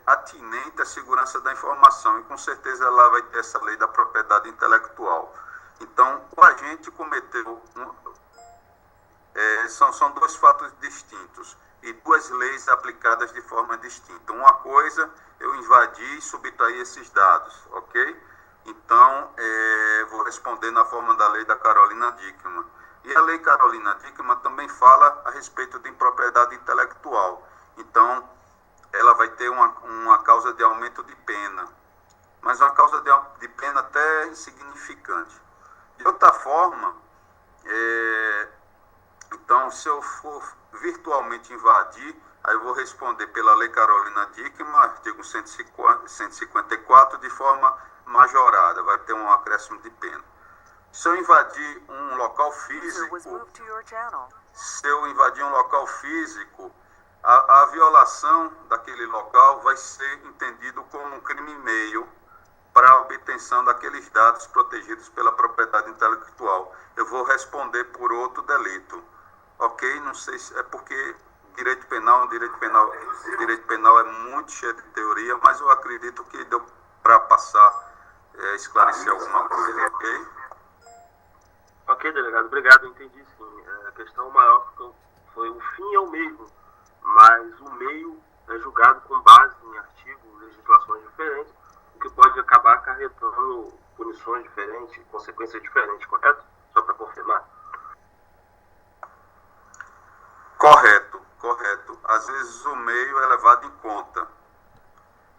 atinente à segurança da informação, e com certeza ela vai ter essa lei da propriedade intelectual. Então, o agente cometeu... são dois fatos distintos e duas leis aplicadas de forma distinta. Uma coisa, eu invadi e subtraí esses dados, ok? Então, vou responder na forma da lei da Carolina Dickmann. E a lei Carolina Dickmann também fala a respeito de impropriedade intelectual. Então, ela vai ter uma causa de aumento de pena, mas uma causa de pena até insignificante. De outra forma, então, se eu for virtualmente invadir, aí eu vou responder pela lei Carolina Dickmann, artigo 154, de forma majorada, vai ter um acréscimo de pena. Se eu invadir um local físico, a violação daquele local vai ser entendido como um crime meio para a obtenção daqueles dados protegidos pela propriedade intelectual. Eu vou responder por outro delito, ok? Não sei se é porque direito penal é muito cheio de teoria, mas eu acredito que deu para passar, esclarecer alguma coisa, ok?
Ok, delegado, obrigado, entendi sim. A questão maior foi o fim é o mesmo, mas o meio é julgado com base em artigos, legislações diferentes, o que pode acabar acarretando punições diferentes, consequências diferentes, correto? Só para confirmar.
Correto. Às vezes o meio é levado em conta.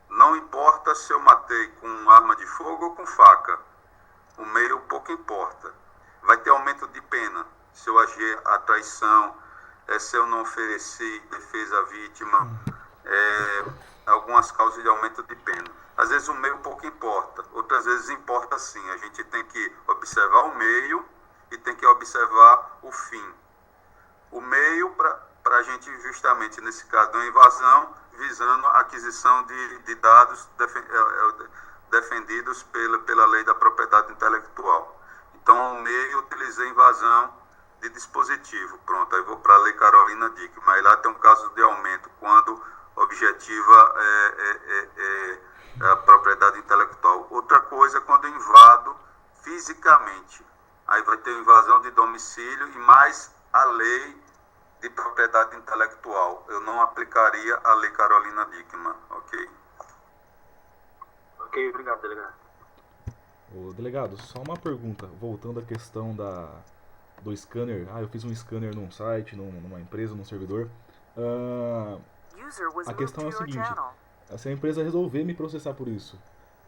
Não importa se eu matei com arma de fogo ou com faca. O meio pouco importa. Vai ter aumento de pena se eu agir à traição, se eu não ofereci defesa à vítima, algumas causas de aumento de pena. às vezes o meio pouco importa, outras vezes importa sim. A gente tem que observar o meio e tem que observar o fim. O meio para a gente, justamente nesse caso de uma invasão, visando a aquisição de dados defendidos pela lei da propriedade intelectual. Então, o meio utilizei invasão de dispositivo. Pronto, aí vou para a Lei Carolina Dickmann. Mas lá tem um caso de aumento, quando objetiva é a propriedade intelectual. Outra coisa é quando eu invado fisicamente. Aí vai ter invasão de domicílio e mais a lei de propriedade intelectual. Eu não aplicaria a Lei Carolina Dickmann, ok?
Ok, obrigado, delegado.
Ô, delegado, só uma pergunta, voltando à questão do scanner. Eu fiz um scanner num site, numa empresa, num servidor.
User was
A
moved
questão
to
é o
your
seguinte:
channel.
se a empresa resolver me processar por isso,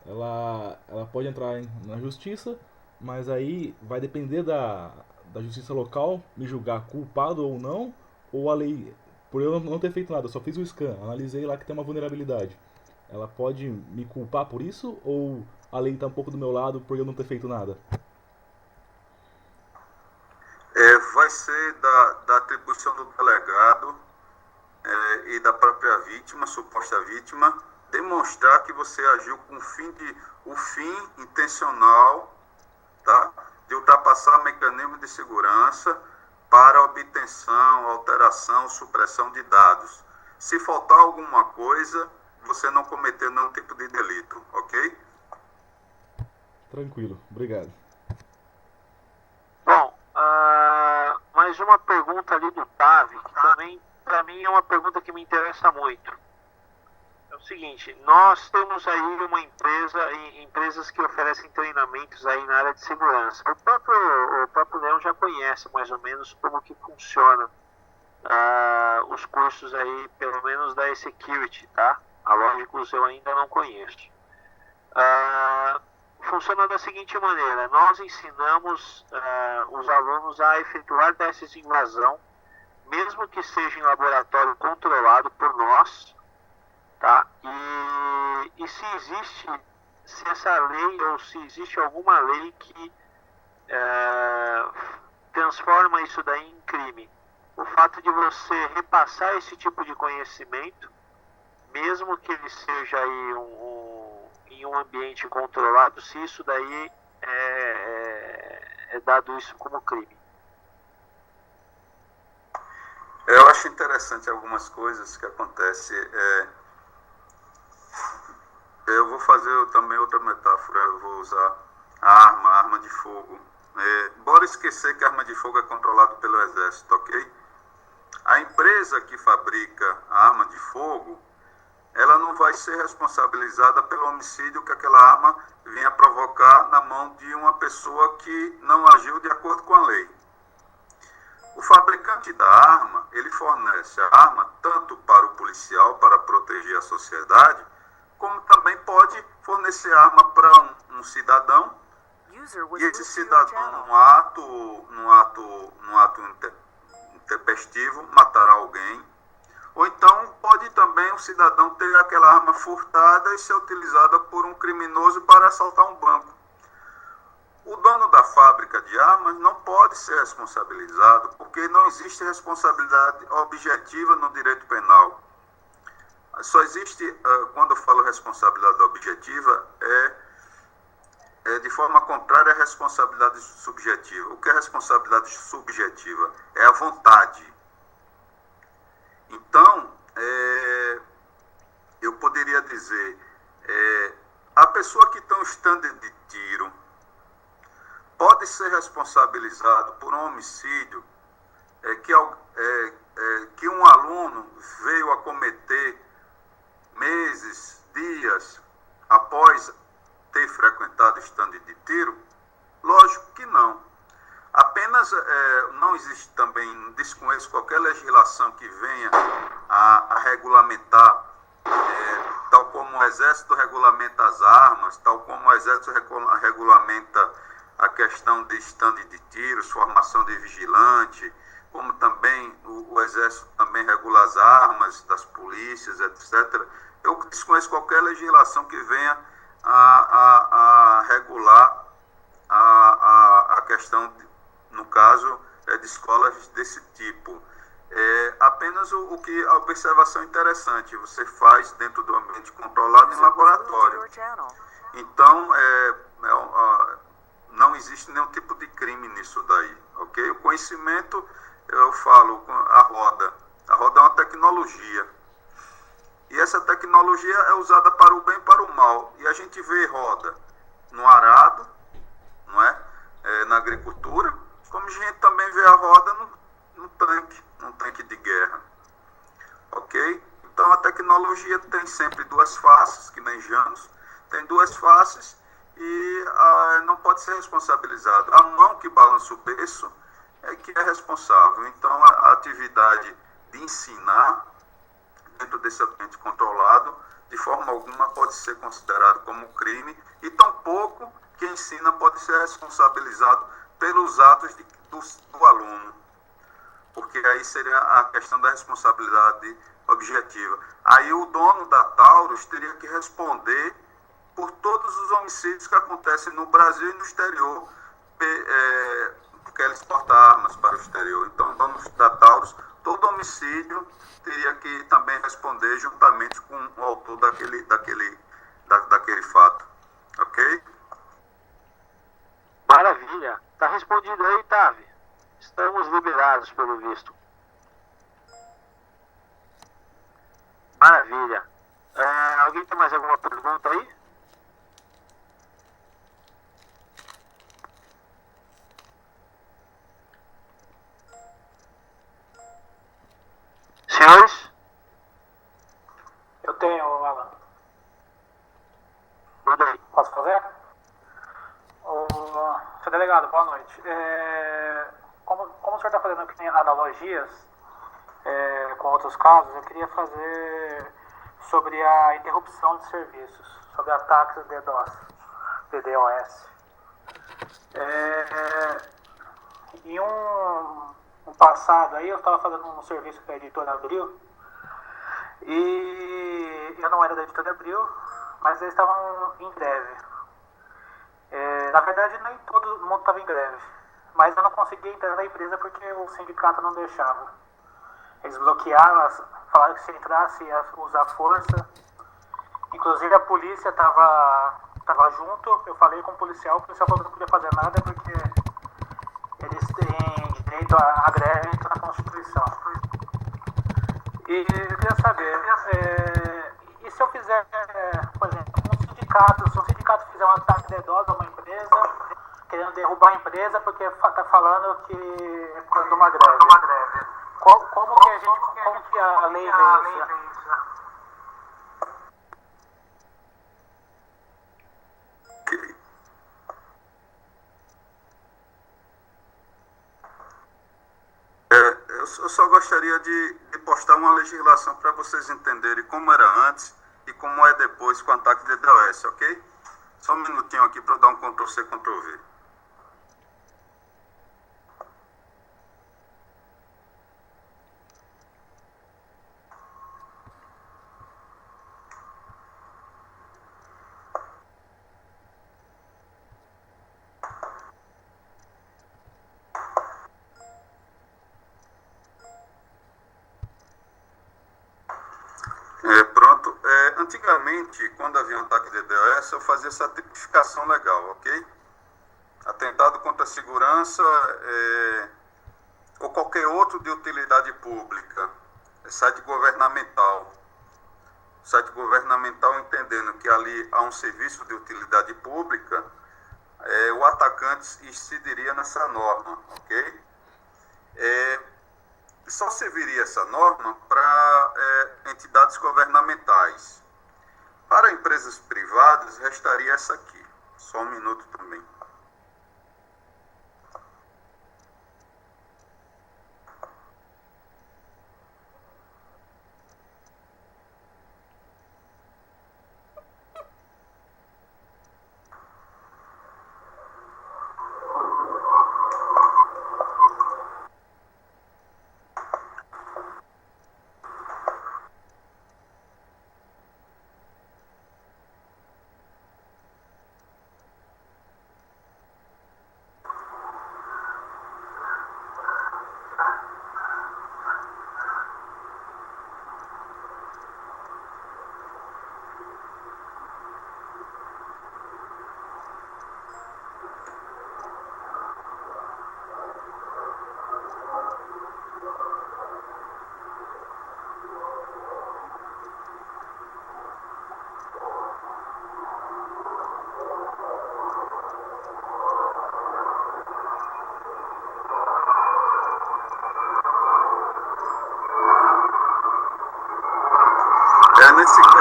ela pode entrar na justiça, mas aí vai depender da justiça local me julgar culpado ou não, ou a lei, por eu não ter feito nada, eu só fiz o scan, analisei lá que tem uma vulnerabilidade. Ela pode me culpar por isso, ou a lei está um pouco do meu lado por eu não ter feito nada?
Vai ser da atribuição do delegado e da própria vítima, suposta vítima, demonstrar que você agiu com o fim intencional, tá, de ultrapassar mecanismo de segurança para obtenção, alteração, supressão de dados. Se faltar alguma coisa, você não cometeu nenhum tipo de delito, ok?
Tranquilo, obrigado.
Bom, mais uma pergunta ali do Tavi, que também, para mim, é uma pergunta que me interessa muito. É o seguinte: nós temos aí uma empresas que oferecem treinamentos aí na área de segurança. O próprio Leão já conhece mais ou menos como que funciona os cursos aí, pelo menos da E-Security, tá? A Logicus eu ainda não conheço. Funciona da seguinte maneira: nós ensinamos os alunos a efetuar testes de invasão, mesmo que seja em laboratório controlado por nós, tá? E se essa lei, ou se existe alguma lei que transforma isso daí em crime. O fato de você repassar esse tipo de conhecimento, mesmo que ele seja aí em um ambiente controlado, se isso daí é dado isso como crime.
Eu acho interessante algumas coisas que acontecem. Eu vou fazer também outra metáfora, eu vou usar a arma de fogo. Bora esquecer que a arma de fogo é controlada pelo Exército, ok? A empresa que fabrica a arma de fogo, ela não vai ser responsabilizada pelo homicídio que aquela arma venha provocar na mão de uma pessoa que não agiu de acordo com a lei. O fabricante da arma, ele fornece a arma tanto para o policial, para proteger a sociedade, como também pode fornecer arma para um cidadão, e esse cidadão, num ato intempestivo, matará alguém. Ou então pode também o cidadão ter aquela arma furtada e ser utilizada por um criminoso para assaltar um banco. O dono da fábrica de armas não pode ser responsabilizado, porque não existe responsabilidade objetiva no direito penal. Só existe, quando eu falo responsabilidade objetiva, de forma contrária à responsabilidade subjetiva. O que é responsabilidade subjetiva? É a vontade. Então, eu poderia dizer, a pessoa que tem um stand de tiro pode ser responsabilizado por um homicídio que um aluno veio a cometer meses, dias após ter frequentado stand de tiro? Lógico que não. Apenas não existe também, desconheço qualquer legislação que venha a regulamentar, tal como o Exército regulamenta as armas, tal como o Exército regulamenta a questão de stand de tiros, formação de vigilante, como também o Exército também regula as armas das polícias, etc. eu desconheço qualquer legislação que venha a regular a questão, no caso, de escolas desse tipo. Apenas o que a observação interessante, você faz dentro do ambiente controlado em laboratório. Então, não existe nenhum tipo de crime nisso daí, ok? O conhecimento, eu falo, a roda é uma tecnologia. E essa tecnologia é usada para o bem e para o mal. E a gente vê roda no arado, não é? Na agricultura, como a gente também vê a roda num tanque de guerra. Ok? Então a tecnologia tem sempre duas faces, que nem Janus, tem duas faces e não pode ser responsabilizado. A mão que balança o berço é que é responsável. Então a atividade de ensinar dentro desse ambiente controlado, de forma alguma pode ser considerado como crime, e tampouco quem ensina pode ser responsabilizado pelos atos do aluno, porque aí seria a questão da responsabilidade objetiva. Aí o dono da Taurus teria que responder por todos os homicídios que acontecem no Brasil e no exterior, porque ela exporta armas para o exterior. Então, o dono da Taurus, todo homicídio teria que também responder juntamente com o autor daquele fato. Ok?
Maravilha. Tá respondido aí, Tavi. Estamos liberados, pelo visto. Maravilha. Alguém tem mais alguma pergunta aí? Senhores?
Eu tenho, Alan.
Manda aí.
Posso fazer? Seu delegado, boa noite. Como o senhor está fazendo aqui analogias com outros casos, eu queria fazer sobre a interrupção de serviços, sobre ataques DDoS. Em um passado aí, eu estava fazendo um serviço para a editora Abril, e eu não era da editora Abril, mas eles estavam em greve. Na verdade, nem todo mundo estava em greve, mas eu não conseguia entrar na empresa porque o sindicato não deixava. Eles bloquearam, falaram que se entrasse ia usar força. Inclusive a polícia estava junto, eu falei com o policial falou que não podia fazer nada porque eles têm direito à greve na Constituição. E eu queria saber, e se eu fizer, por exemplo, se um sindicato fizer um ataque DDoS a uma empresa, querendo derrubar a empresa porque está falando que é por causa de uma greve. Como que a lei vê isso?
Eu só gostaria de postar uma legislação para vocês entenderem como era antes e como é depois com o ataque de DDoS, ok? Só um minutinho aqui para eu dar um Ctrl+C, Ctrl+V. Pronto. Antigamente, quando havia um ataque de DDoS, eu fazia essa tipificação legal, ok? Atentado contra a segurança ou qualquer outro de utilidade pública, site governamental. Site governamental entendendo que ali há um serviço de utilidade pública, o atacante incidiria nessa norma, ok? Só serviria essa norma para entidades governamentais. Para empresas privadas, restaria essa aqui. Só um minuto também.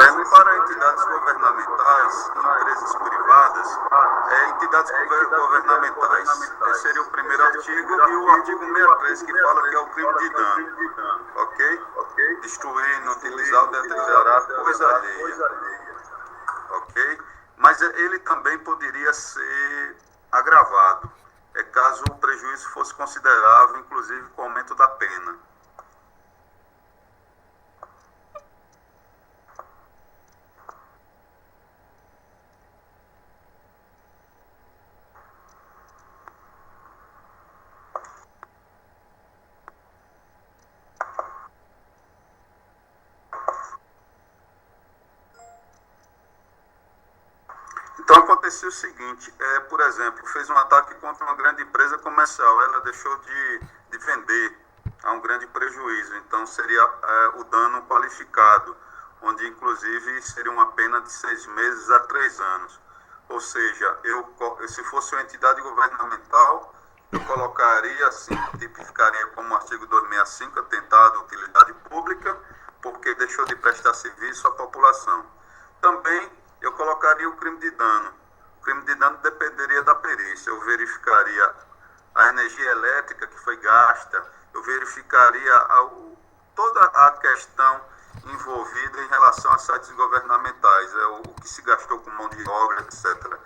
exemplo, para entidades governamentais e empresas privadas, entidades governamentais seria o primeiro artigo, e o artigo 63 que fala que é o crime de dano, ok? Destruir, inutilizar ou deteriorar coisa alheia, ok? Mas ele também poderia ser agravado, caso o prejuízo fosse considerável, inclusive com o aumento da pena. Então aconteceu o seguinte, por exemplo, fez um ataque contra uma grande empresa comercial, ela deixou de vender a um grande prejuízo, então seria o dano qualificado, onde inclusive seria uma pena de 6 meses a 3 anos. Ou seja, se fosse uma entidade governamental, eu colocaria assim, tipificaria como artigo 265, atentado à utilidade pública, porque deixou de prestar serviço à população. Também eu colocaria o crime de dano. O crime de dano dependeria da perícia. Eu verificaria a energia elétrica que foi gasta, eu verificaria toda a questão envolvida em relação a sites governamentais, o que se gastou com mão de obra, etc.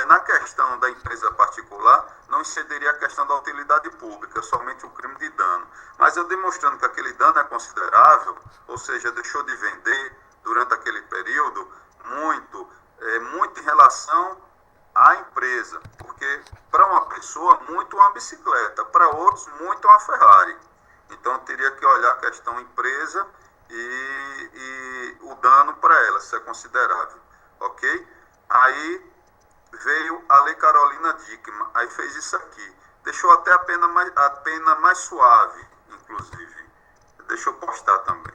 Na questão da empresa particular, não excederia a questão da utilidade pública, somente o crime de dano. Mas eu demonstrando que aquele dano é considerável, ou seja, deixou de vender durante aquele período, muito em relação à empresa, porque para uma pessoa muito uma bicicleta, para outros muito uma Ferrari. Então eu teria que olhar a questão empresa e o dano para ela, se é considerável, ok? Aí veio a Lei Carolina Dickmann, aí fez isso aqui, deixou até a pena mais suave, inclusive. Deixa eu postar também.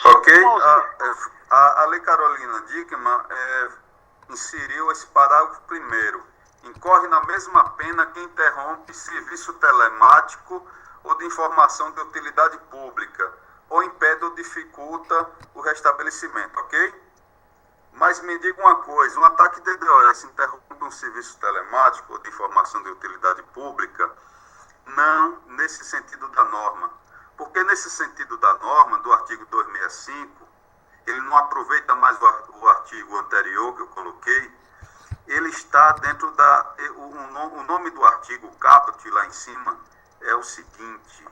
Ok? A Lei Carolina Dickmann inseriu esse parágrafo primeiro. Incorre na mesma pena quem interrompe serviço telemático ou de informação de utilidade pública, ou impede ou dificulta o restabelecimento, ok? Mas me diga uma coisa, um ataque de DDoS interrompe um serviço telemático ou de informação de utilidade pública? Não nesse sentido da norma. Porque nesse sentido da norma, do artigo 265, ele não aproveita mais o artigo anterior que eu coloquei, ele está dentro o nome do artigo, o caput lá em cima, é o seguinte.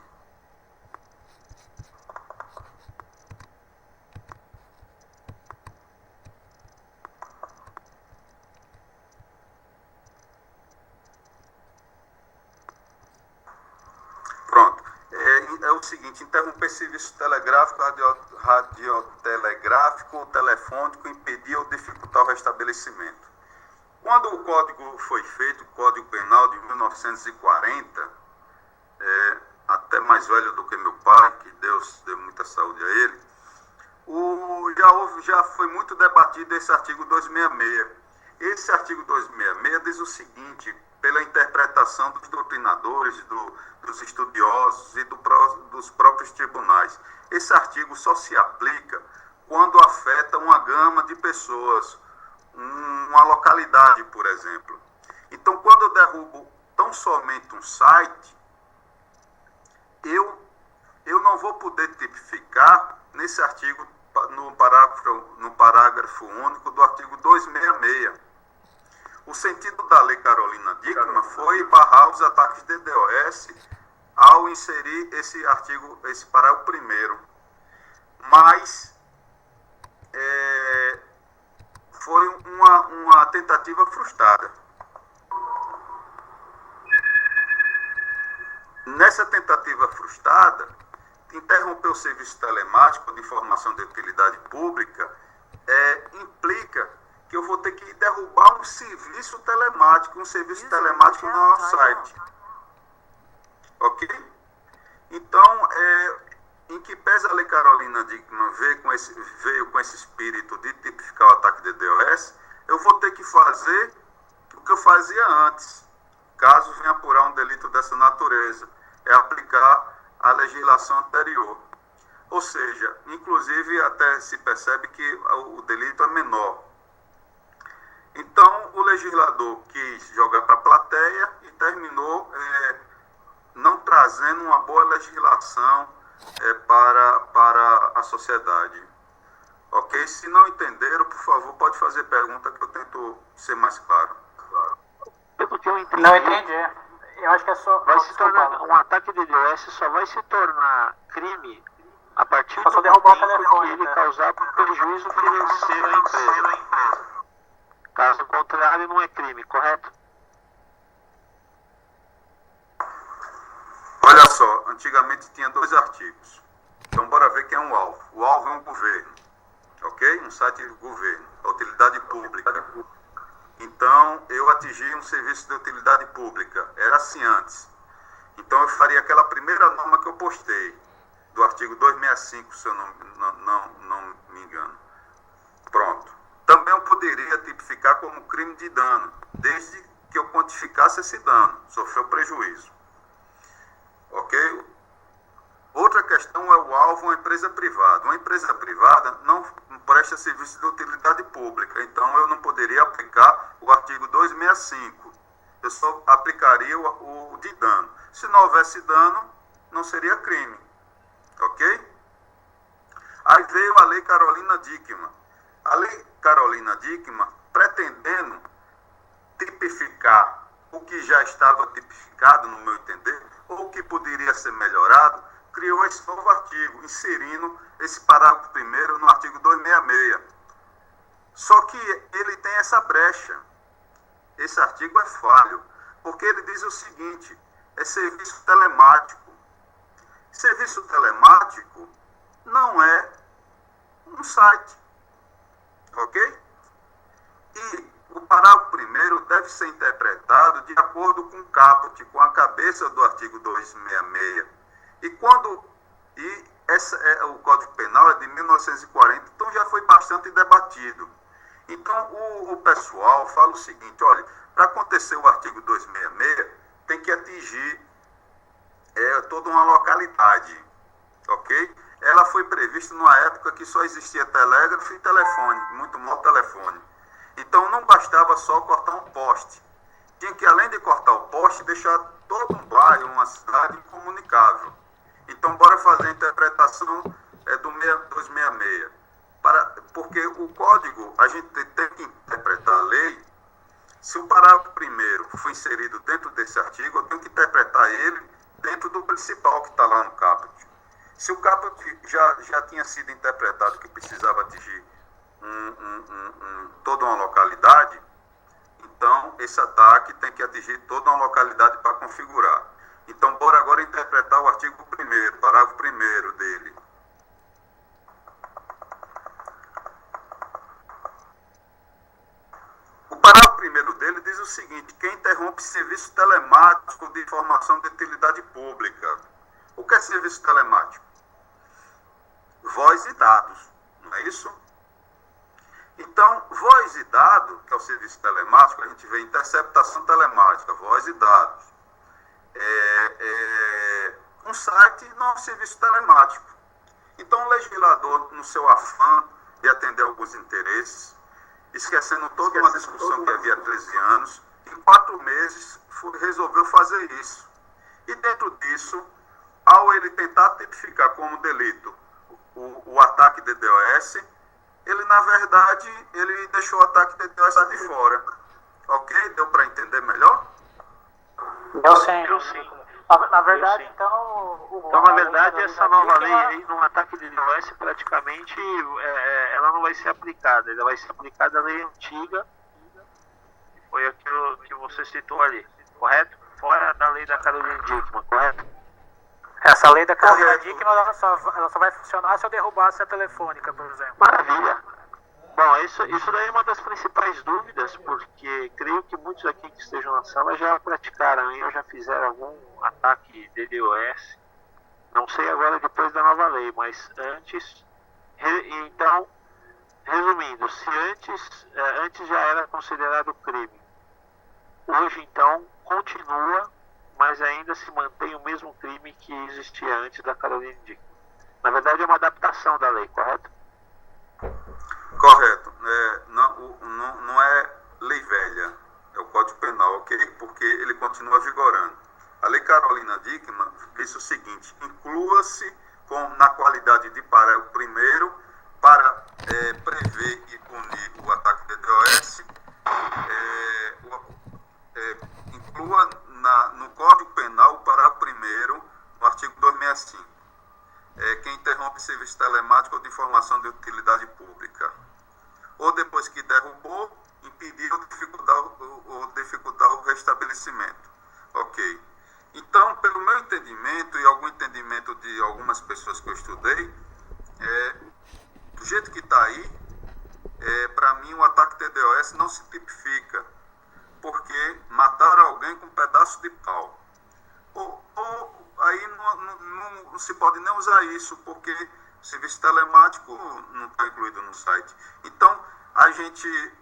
Pronto. É o seguinte, interromper serviço telegráfico, radiotelegráfico ou telefônico, impedir ou dificultar o restabelecimento. Quando o código foi feito, o Código Penal de 1940, até mais velho do que meu pai, que Deus dê muita saúde a ele, já foi muito debatido esse artigo 266. Esse artigo 266 diz o seguinte, pela interpretação dos doutrinadores, dos estudiosos e dos próprios tribunais. Esse artigo só se aplica quando afeta uma gama de pessoas, uma localidade, por exemplo. Então, quando eu derrubo tão somente um site, eu não vou poder tipificar nesse artigo, no parágrafo único do artigo 266. O sentido da Lei Carolina Dickmann foi barrar os ataques de DDoS ao inserir esse artigo, esse parágrafo primeiro. Mas foi uma tentativa frustrada. Nessa tentativa frustrada, interromper o serviço telemático de informação de utilidade pública implica que eu vou ter que derrubar um serviço telemático no nosso site. Ok? Então, em que pese a Lei Carolina Dickmann veio com esse espírito de tipificar o ataque de DDoS, eu vou ter que fazer o que eu fazia antes, caso venha apurar um delito dessa natureza, é aplicar a legislação anterior. Ou seja, inclusive até se percebe que o delito é menor. Então, o legislador quis jogar para a plateia e terminou não trazendo uma boa legislação para a sociedade. Ok? Se não entenderam, por favor, pode fazer pergunta que eu tento ser mais claro.
Pelo que eu entendi,
Não entendi. Eu acho que é só.
vai se tornar, um ataque de DDoS só vai se tornar crime a partir
Só
do
derrubar o
momento
telefone,
que ele
né?
causar prejuízo financeiro à empresa. Caso contrário, não é crime, correto?
Olha só, antigamente tinha 2 artigos. Então, bora ver quem é um alvo. O alvo é um governo, ok? Um site do governo, a utilidade pública. Então, eu atingi um serviço de utilidade pública. Era assim antes. Então, eu faria aquela primeira norma que eu postei, do artigo 265, se eu não me engano. Pronto. Também eu poderia tipificar como crime de dano, desde que eu quantificasse esse dano, sofreu prejuízo. Ok? Outra questão é o alvo, uma empresa privada. Uma empresa privada não presta serviço de utilidade pública, então eu não poderia aplicar o artigo 265. Eu só aplicaria o de dano. Se não houvesse dano, não seria crime. Ok? Aí veio a Lei Carolina Dickmann. A Lei Carolina Dickmann, pretendendo tipificar o que já estava tipificado, no meu entender, ou o que poderia ser melhorado, criou esse novo artigo, inserindo esse parágrafo primeiro no artigo 266. Só que ele tem essa brecha. Esse artigo é falho, porque ele diz o seguinte, é serviço telemático. Serviço telemático não é um site, ok? E o parágrafo primeiro deve ser interpretado de acordo com o caput, com a cabeça do artigo 266. O Código Penal é de 1940, então já foi bastante debatido. Então, o pessoal fala o seguinte, olha, para acontecer o artigo 266, tem que atingir toda uma localidade, ok? Ela foi prevista numa época que só existia telégrafo e telefone, muito mal telefone. Então, não bastava só cortar um poste. Tinha que, além de cortar o poste, deixar todo um bairro, uma cidade incomunicável. Então, bora fazer a interpretação do 266. Porque o código, a gente tem que interpretar a lei. Se o parágrafo primeiro foi inserido dentro desse artigo, eu tenho que interpretar ele dentro do principal que está lá no caput. Se o caput já tinha sido interpretado que precisava atingir toda uma localidade, então esse ataque tem que atingir toda uma localidade para configurar. Então, bora agora interpretar o artigo 1º, parágrafo 1º dele. O parágrafo 1º dele diz o seguinte, quem interrompe serviço telemático de informação de utilidade pública. O que é serviço telemático? Voz e dados, não é isso? Então, voz e dado, que é o serviço telemático, a gente vê interceptação telemática, voz e dados. Um site não é um serviço telemático. Então, o legislador, no seu afã de atender alguns interesses, esquecendo toda uma discussão que havia há 13 anos, em 4 meses resolveu fazer isso. E dentro disso, ao ele tentar tipificar como delito o ataque de DDoS, ele, na verdade, ele deixou o ataque de DDoS de fora. Ok? Deu para entender melhor?
Deu sim. Na verdade, então...
Então, na verdade, essa nova lei aí, no ataque de DDoS, praticamente, ela não vai ser aplicada. Ela vai ser aplicada a lei antiga, que foi aquilo que você citou ali, correto? Fora da lei da Caroline Dickmann, correto?
Essa lei da Caroline Dickmann, ela só vai funcionar se eu derrubasse a telefônica, por exemplo.
Maravilha. Bom, isso daí é uma das principais dúvidas, porque creio que muitos aqui que estejam na sala já praticaram ou já fizeram algum ataque DDoS. Não sei agora depois da nova lei, mas antes. Então, resumindo, se antes já era considerado crime, hoje então continua, mas ainda se mantém o mesmo crime que existia antes da Caroline Dickmann. Na verdade é uma adaptação da lei, correto?
Correto. Não é lei velha, é o Código Penal, ok? Porque ele continua vigorando. A lei Carolina Dickmann diz o seguinte: inclua-se na qualidade de parágrafo primeiro para prever e punir o ataque de DDoS, inclua no Código Penal o parágrafo primeiro, no artigo 265. Quem interrompe serviço telemático ou de informação de utilidade pública, ou depois que derrubou, impedir ou dificultar o restabelecimento. Ok. Então, pelo meu entendimento e algum entendimento de algumas pessoas que eu estudei, do jeito que está aí, para mim o ataque DDoS não se tipifica, porque mataram alguém com um pedaço de pau. Aí não se pode nem usar isso, porque o serviço telemático não está incluído no site. Então,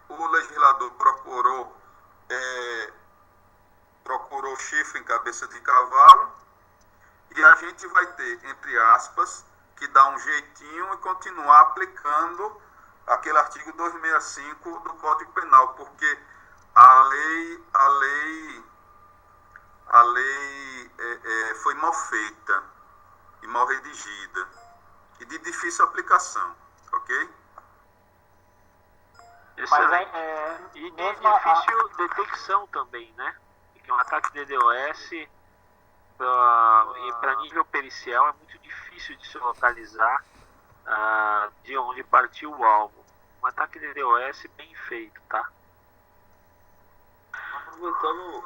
o legislador procurou chifre em cabeça de cavalo, e a gente vai ter, entre aspas, que dar um jeitinho e continuar aplicando aquele artigo 265 do Código Penal, porque a lei foi mal feita e mal redigida e de difícil aplicação, ok?
E de difícil detecção também, né? Porque um ataque DDoS para nível pericial é muito difícil de se localizar de onde partiu o alvo. Um ataque DDoS bem feito, tá?
Aproveitando...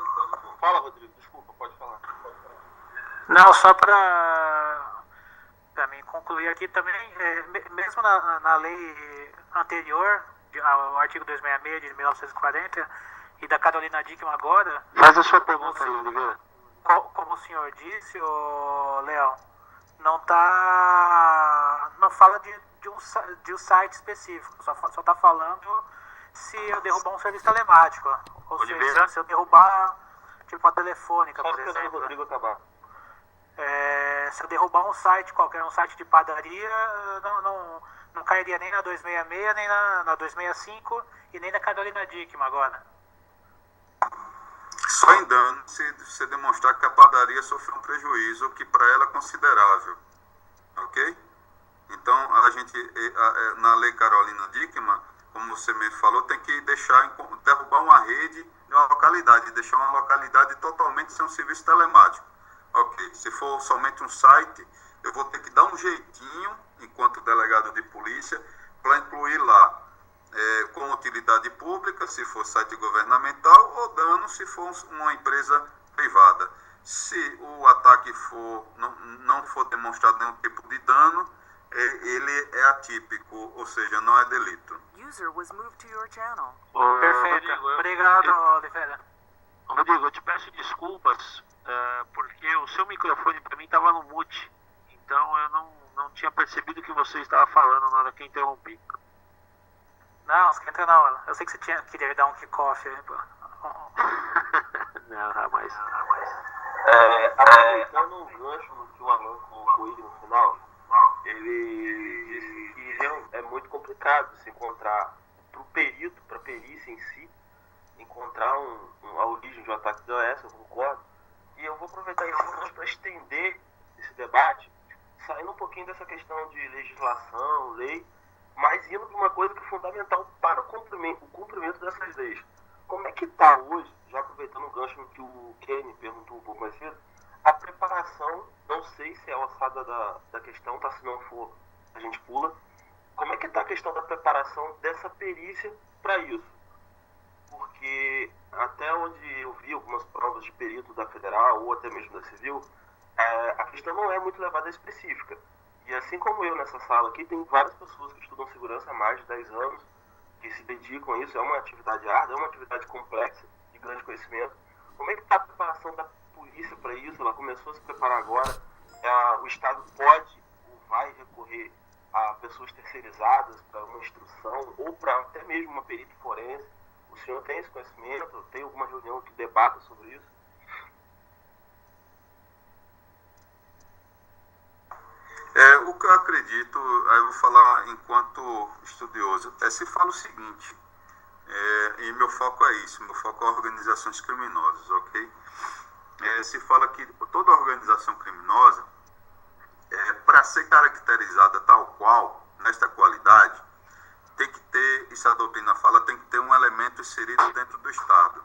Fala, Rodrigo, desculpa, pode falar.
Não, só para mim concluir aqui também, mesmo na lei anterior, ao artigo 266 de 1940, e da Carolina Dickmann agora...
Faz a sua pergunta aí, Oliveira.
Como o senhor disse, Leão, não fala de um site específico, só está falando se eu derrubar um serviço telemático. Ou
Oliveira?
seja, se eu derrubar tipo uma telefônica, por
exemplo.
exemplo.
Rodrigo acabar.
Se eu derrubar um site qualquer, um site de padaria, não cairia nem na 266, nem na 265 e nem na Carolina Dickmann agora.
Só em dano se você demonstrar que a padaria sofreu um prejuízo que para ela é considerável, ok? Então, a gente, na lei Carolina Dickmann, como você mesmo falou, tem que derrubar uma rede de uma localidade, deixar uma localidade totalmente sem um serviço telemático. Ok, se for somente um site, eu vou ter que dar um jeitinho, enquanto delegado de polícia, para incluir lá com utilidade pública, se for site governamental, ou dano, se for uma empresa privada. Se o ataque não for demonstrado nenhum tipo de dano, ele é atípico, ou seja, não é delito.
Perfeito. Obrigado, Oliveira.
Rodrigo, eu te peço desculpas, porque o seu microfone para mim estava no mute. Então eu não tinha percebido que você estava falando na hora que eu interrompi.
Não, esquenta não. Eu sei que você queria dar um kickoff aí, pô.
Não, jamais.
Aproveitando o gancho que o Alan colocou ele no final, ele disse que é muito complicado se encontrar, para o perito, para a perícia em si, encontrar a origem de um ataque DDoS, eu concordo. E eu vou aproveitar esse para estender esse debate, saindo um pouquinho dessa questão de legislação, lei, mas indo para uma coisa que é fundamental para o cumprimento dessas leis. Como é que está hoje, já aproveitando o gancho que o Kenny perguntou um pouco mais cedo, A preparação, não sei se é a alçada da questão, tá? Se não for, a gente pula. Como é que está a questão da preparação dessa perícia para isso? Porque até onde eu vi algumas provas de perito da Federal ou até mesmo da Civil, a questão não é muito levada a específica. E assim como eu nessa sala aqui, tem várias pessoas que estudam segurança há mais de 10 anos, que se dedicam a isso. É uma atividade árdua, é uma atividade complexa, de grande conhecimento. Como é que está a preparação da polícia para isso? Ela começou a se preparar agora. O Estado pode ou vai recorrer a pessoas terceirizadas para uma instrução ou para até mesmo uma perita forense? O senhor tem esse conhecimento? Tem alguma reunião que debata sobre isso?
O que eu acredito, aí eu vou falar enquanto estudioso, se fala o seguinte, e meu foco é isso, meu foco é organizações criminosas, ok? Se fala que toda organização criminosa, para ser caracterizada tal qual, nesta qualidade, tem que ter, isso a doutrina fala, tem que ter um elemento inserido dentro do Estado.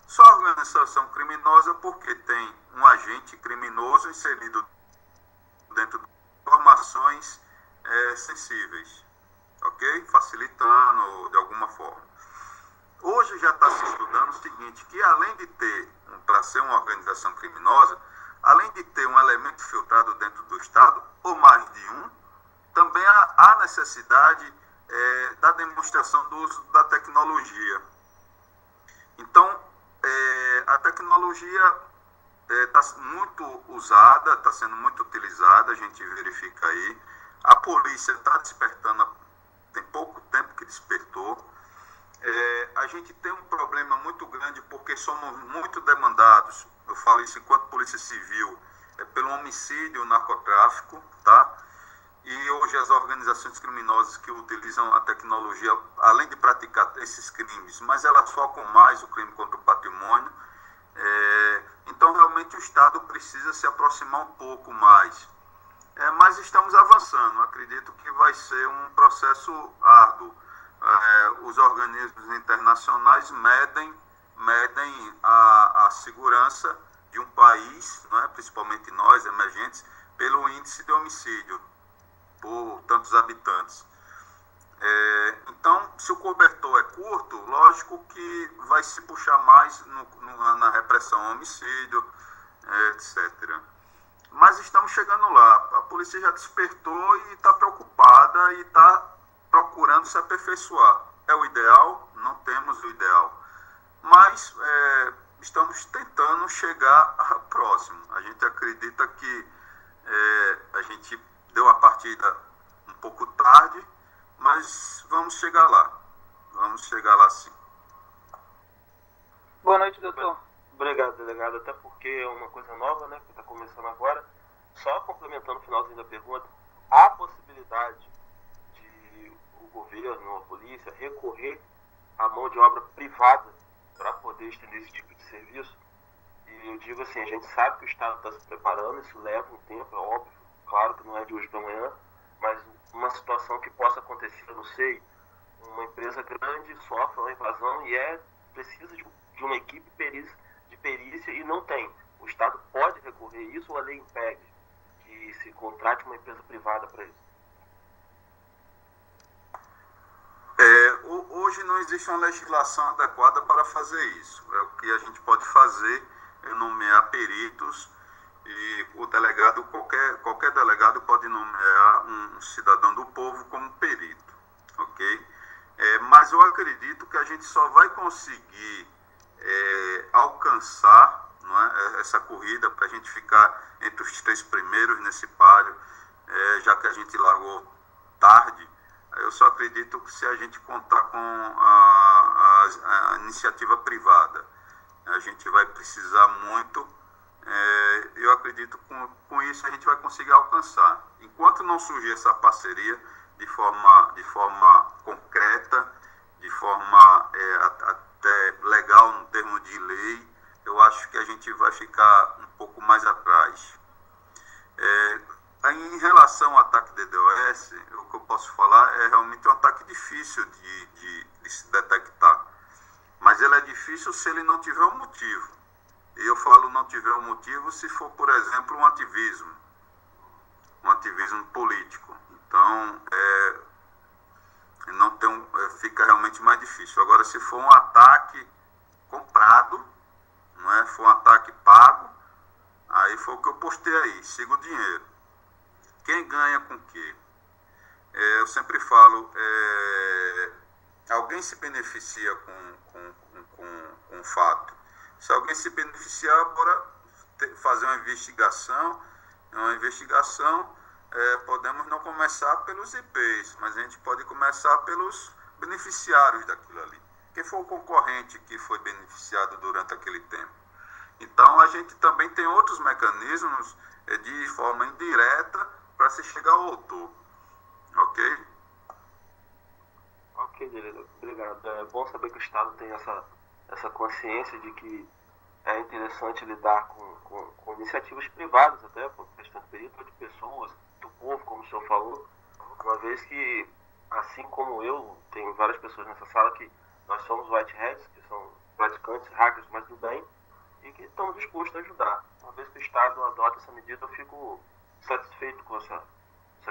Só organização criminosa porque tem um agente criminoso inserido dentro de informações sensíveis, ok? Facilitando de alguma forma. Hoje já está se estudando o seguinte, que além de ter, para ser uma organização criminosa, além de ter um elemento filtrado dentro do Estado, ou mais de um, também há necessidade da demonstração do uso da tecnologia. Então, a tecnologia está muito usada, está sendo muito utilizada, a gente verifica aí. A polícia está despertando, tem pouco tempo que despertou. A gente tem um problema muito grande porque somos muito demandados, eu falo isso enquanto polícia civil, pelo homicídio, narcotráfico, tá? E hoje as organizações criminosas que utilizam a tecnologia, além de praticar esses crimes, mas elas focam mais o crime contra o patrimônio. Então realmente o Estado precisa se aproximar um pouco mais. Mas estamos avançando, acredito que vai ser um processo árduo. Os organismos internacionais medem a segurança de um país, não é? Principalmente nós, emergentes, pelo índice de homicídio por tantos habitantes. Então, se o cobertor é curto, lógico que vai se puxar mais na repressão ao homicídio, etc. Mas estamos chegando lá. A polícia já despertou e está preocupada e está procurando se aperfeiçoar. É o ideal? Não temos o ideal. Mas estamos tentando chegar próximo. A gente acredita que a gente deu a partida um pouco tarde, mas vamos chegar lá. Vamos chegar lá sim.
Boa noite, doutor.
Obrigado, delegado. Até porque é uma coisa nova, né, que está começando agora. Só complementando o finalzinho da pergunta, há possibilidade de o governo, a polícia, recorrer à mão de obra privada para poder estender esse tipo de serviço? E eu digo assim, a gente sabe que o Estado está se preparando, isso leva um tempo, é óbvio, claro que não é de hoje para amanhã, mas uma situação que possa acontecer, eu não sei, uma empresa grande sofre uma invasão e precisa de uma equipe de perícia e não tem. O Estado pode recorrer a isso ou a lei impede que se contrate uma empresa privada para isso?
Hoje não existe uma legislação adequada para fazer isso. O que a gente pode fazer é nomear peritos e o delegado, qualquer delegado pode nomear um cidadão do povo como perito, ok? Mas eu acredito que a gente só vai conseguir alcançar, não é, essa corrida para a gente ficar entre os 3 primeiros nesse páreo, já que a gente largou tarde. Eu só acredito que se a gente contar com a iniciativa privada, a gente vai precisar muito. Eu acredito que com isso a gente vai conseguir alcançar. Enquanto não surgir essa parceria de forma concreta, de forma até legal no termo de lei, eu acho que a gente vai ficar um pouco mais atrás. Em relação ao ataque DDoS, o que eu posso falar é realmente um ataque difícil de se detectar. Mas ele é difícil se ele não tiver um motivo. E eu falo não tiver um motivo se for, por exemplo, um ativismo político. Então, não tem fica realmente mais difícil. Agora, se for um ataque comprado, não é? For um ataque pago, aí foi o que eu postei aí, siga o dinheiro. Quem ganha com o quê? Eu sempre falo, alguém se beneficia com o fato. Se alguém se beneficiar, bora fazer uma investigação. Podemos não começar pelos IPs, mas a gente pode começar pelos beneficiários daquilo ali. Quem foi o concorrente que foi beneficiado durante aquele tempo? Então, a gente também tem outros mecanismos de forma indireta para se chegar ao autor. Ok?
Ok, diretor. Obrigado. É bom saber que o Estado tem essa consciência de que é interessante lidar com iniciativas privadas, até por questão de período de pessoas, do povo, como o senhor falou, uma vez que, assim como eu, tem várias pessoas nessa sala que nós somos white hats, que são praticantes, hackers, mas do bem, e que estamos dispostos a ajudar. Uma vez que o Estado adota essa medida, eu fico satisfeito com essa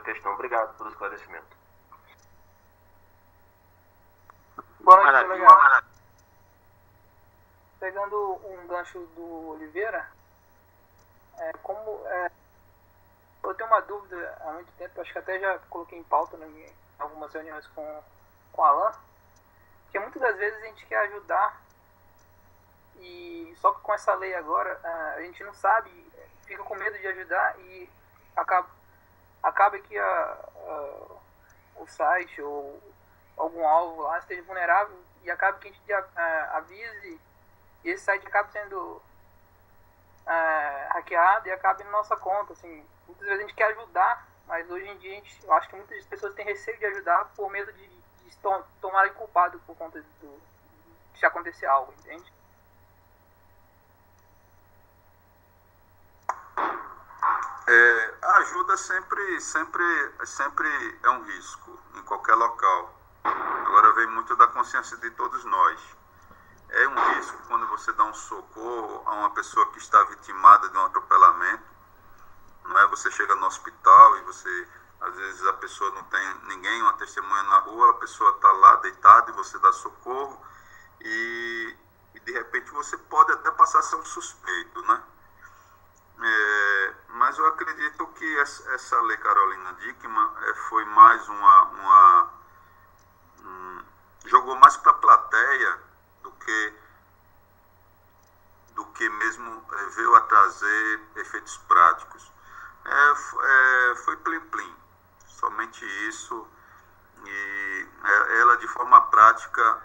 questão. Obrigado pelo esclarecimento.
Boa noite, colega. Pegando um gancho do Oliveira, eu tenho uma dúvida há muito tempo, acho que até já coloquei em pauta em algumas reuniões com o Alan, que muitas das vezes a gente quer ajudar, e só que com essa lei agora, a gente não sabe, fica com medo de ajudar e acaba que o site ou algum alvo lá esteja vulnerável e acaba que a gente avise e esse site acaba sendo hackeado e acaba em nossa conta. Assim, muitas vezes a gente quer ajudar, mas hoje em dia eu acho que muitas pessoas têm receio de ajudar por medo de se tomarem culpado por conta de acontecer algo, entende?
A ajuda sempre é um risco em qualquer local. Agora vem muito da consciência de todos nós. É um risco quando você dá um socorro a uma pessoa que está vitimada de um atropelamento. Não é? Você chega no hospital e às vezes a pessoa não tem ninguém, uma testemunha na rua, a pessoa está lá deitada e você dá socorro e de repente você pode até passar a ser um suspeito, né? Mas eu acredito que essa lei Carolina Dickmann foi mais jogou mais para a plateia do que mesmo veio a trazer efeitos práticos. Foi plim-plim, somente isso, e ela de forma prática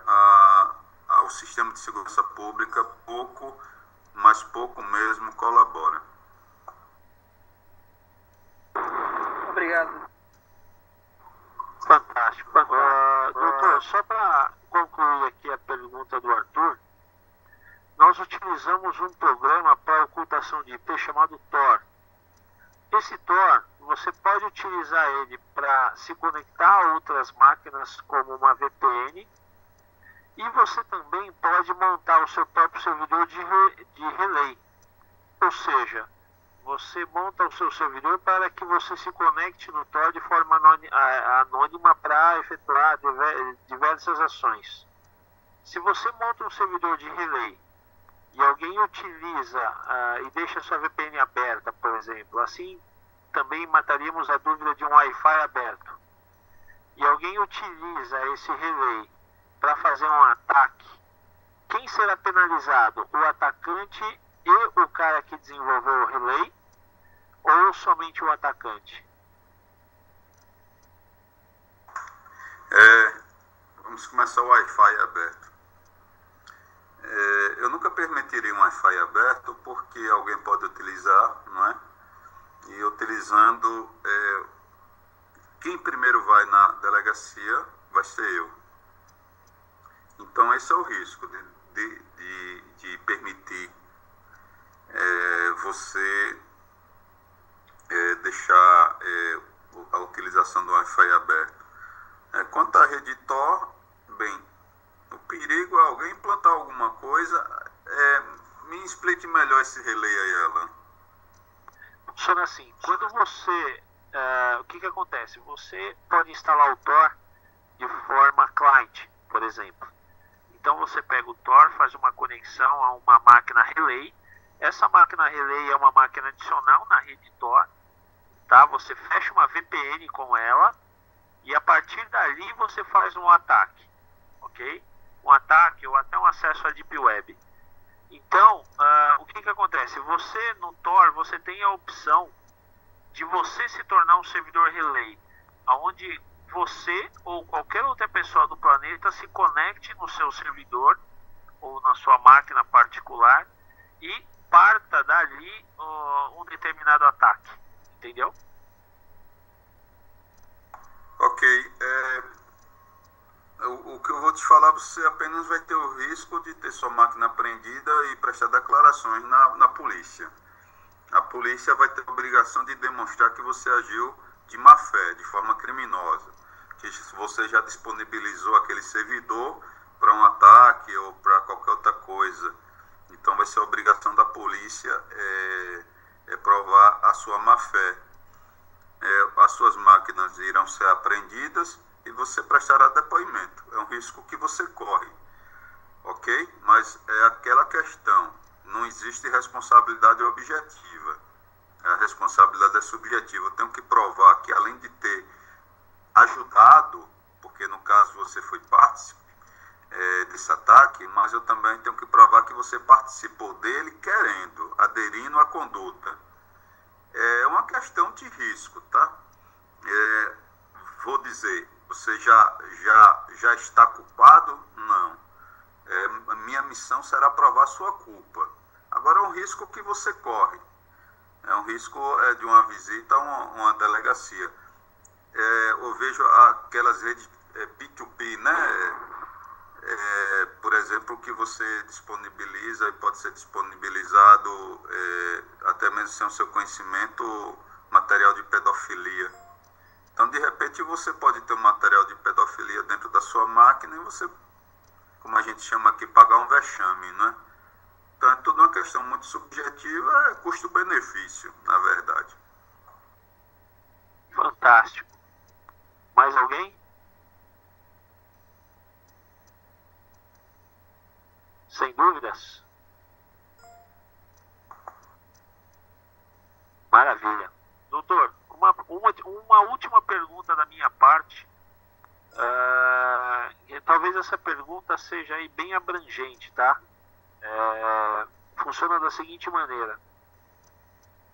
ao sistema de segurança pública pouco mesmo colabora.
Obrigado.
Fantástico. Doutor, só para concluir aqui a pergunta do Arthur, nós utilizamos um programa para ocultação de IP chamado Tor. Esse Tor, você pode utilizar ele para se conectar a outras máquinas como uma VPN, e você também pode montar o seu próprio servidor de relay. Ou seja, você monta o seu servidor para que você se conecte no Tor de forma anônima para efetuar diversas ações. Se você monta um servidor de relay e alguém utiliza e deixa sua VPN aberta, por exemplo, assim também mataríamos a dúvida de um Wi-Fi aberto, e alguém utiliza esse relay para fazer um ataque, quem será penalizado? O atacante e o cara que desenvolveu o relay, ou somente o atacante?
Vamos começar o Wi-Fi aberto. Eu nunca permitiria um Wi-Fi aberto porque alguém pode utilizar, não é? E utilizando, quem primeiro vai na delegacia vai ser eu. Então esse é o risco de permitir você deixar a utilização do Wi-Fi aberto. Quanto à rede Tor, bem, o perigo é alguém implantar alguma coisa. Me explica explique melhor esse relay aí, Alan.
Funciona assim, quando você, o que acontece? Você pode instalar o Tor de forma client, por exemplo. Então você pega o Tor, faz uma conexão a uma máquina relay. Essa máquina relay é uma máquina adicional na rede Tor, tá? Você fecha uma VPN com ela e a partir dali você faz um ataque, ok? Um ataque ou até um acesso à Deep Web. Então, o que acontece? Você no Tor, você tem a opção de você se tornar um servidor relay, onde você ou qualquer outra pessoa do planeta se conecte no seu servidor ou na sua máquina particular e parta dali um determinado ataque, entendeu?
Ok, o que eu vou te falar, você apenas vai ter o risco de ter sua máquina apreendida e prestar declarações na polícia. A polícia vai ter a obrigação de demonstrar que você agiu de má fé, de forma criminosa, que você já disponibilizou aquele servidor para um ataque ou para qualquer outra coisa. Então vai ser a obrigação da polícia provar a sua má fé. As suas máquinas irão ser apreendidas e você prestará depoimento. É um risco que você corre, ok? Mas é aquela questão, não existe responsabilidade objetiva. A responsabilidade é subjetiva. Eu tenho que provar que, além de ter ajudado, porque no caso você foi partícipe desse ataque, mas eu também tenho que provar que você participou dele querendo, aderindo à conduta. É uma questão de risco, tá? Vou dizer, você já está culpado? Não. A minha missão será provar sua culpa. Agora é um risco que você corre. É um risco de uma visita a uma delegacia. Eu vejo aquelas redes P2P, né? Por exemplo, que você disponibiliza e pode ser disponibilizado, até mesmo sem o seu conhecimento, material de pedofilia. Então, de repente, você pode ter um material de pedofilia dentro da sua máquina e você, como a gente chama aqui, pagar um vexame, né? Então, é tudo uma questão muito subjetiva, é custo-benefício, na verdade.
Fantástico. Mais alguém? Sem dúvidas? Maravilha. Doutor, uma última pergunta da minha parte. Talvez essa pergunta seja aí bem abrangente, tá? Funciona da seguinte maneira.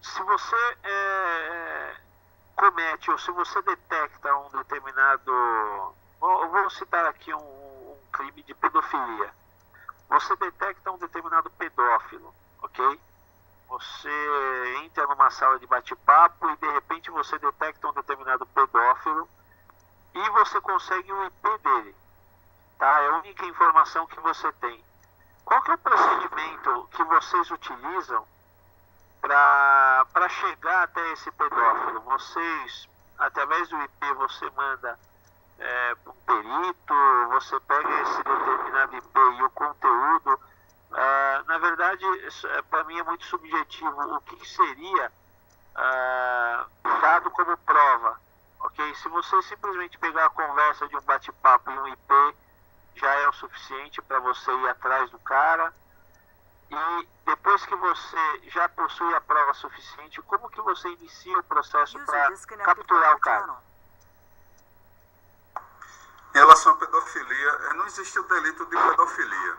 Se você comete ou se você detecta um determinado... Eu vou citar aqui um crime de pedofilia. Você detecta um determinado pedófilo, ok? Você entra numa sala de bate-papo e de repente você detecta um determinado pedófilo e você consegue o IP dele, tá? É a única informação que você tem. Qual que é o procedimento que vocês utilizam para chegar até esse pedófilo? Vocês, através do IP, você manda um perito, você pega esse determinado IP e o conteúdo. Na verdade, para mim é muito subjetivo o que seria dado como prova, ok? Se você simplesmente pegar a conversa de um bate-papo e um IP, já é o suficiente para você ir atrás do cara. E depois que você já possui a prova suficiente, como que você inicia o processo para capturar o cara?
Em relação à pedofilia, não existe o delito de pedofilia.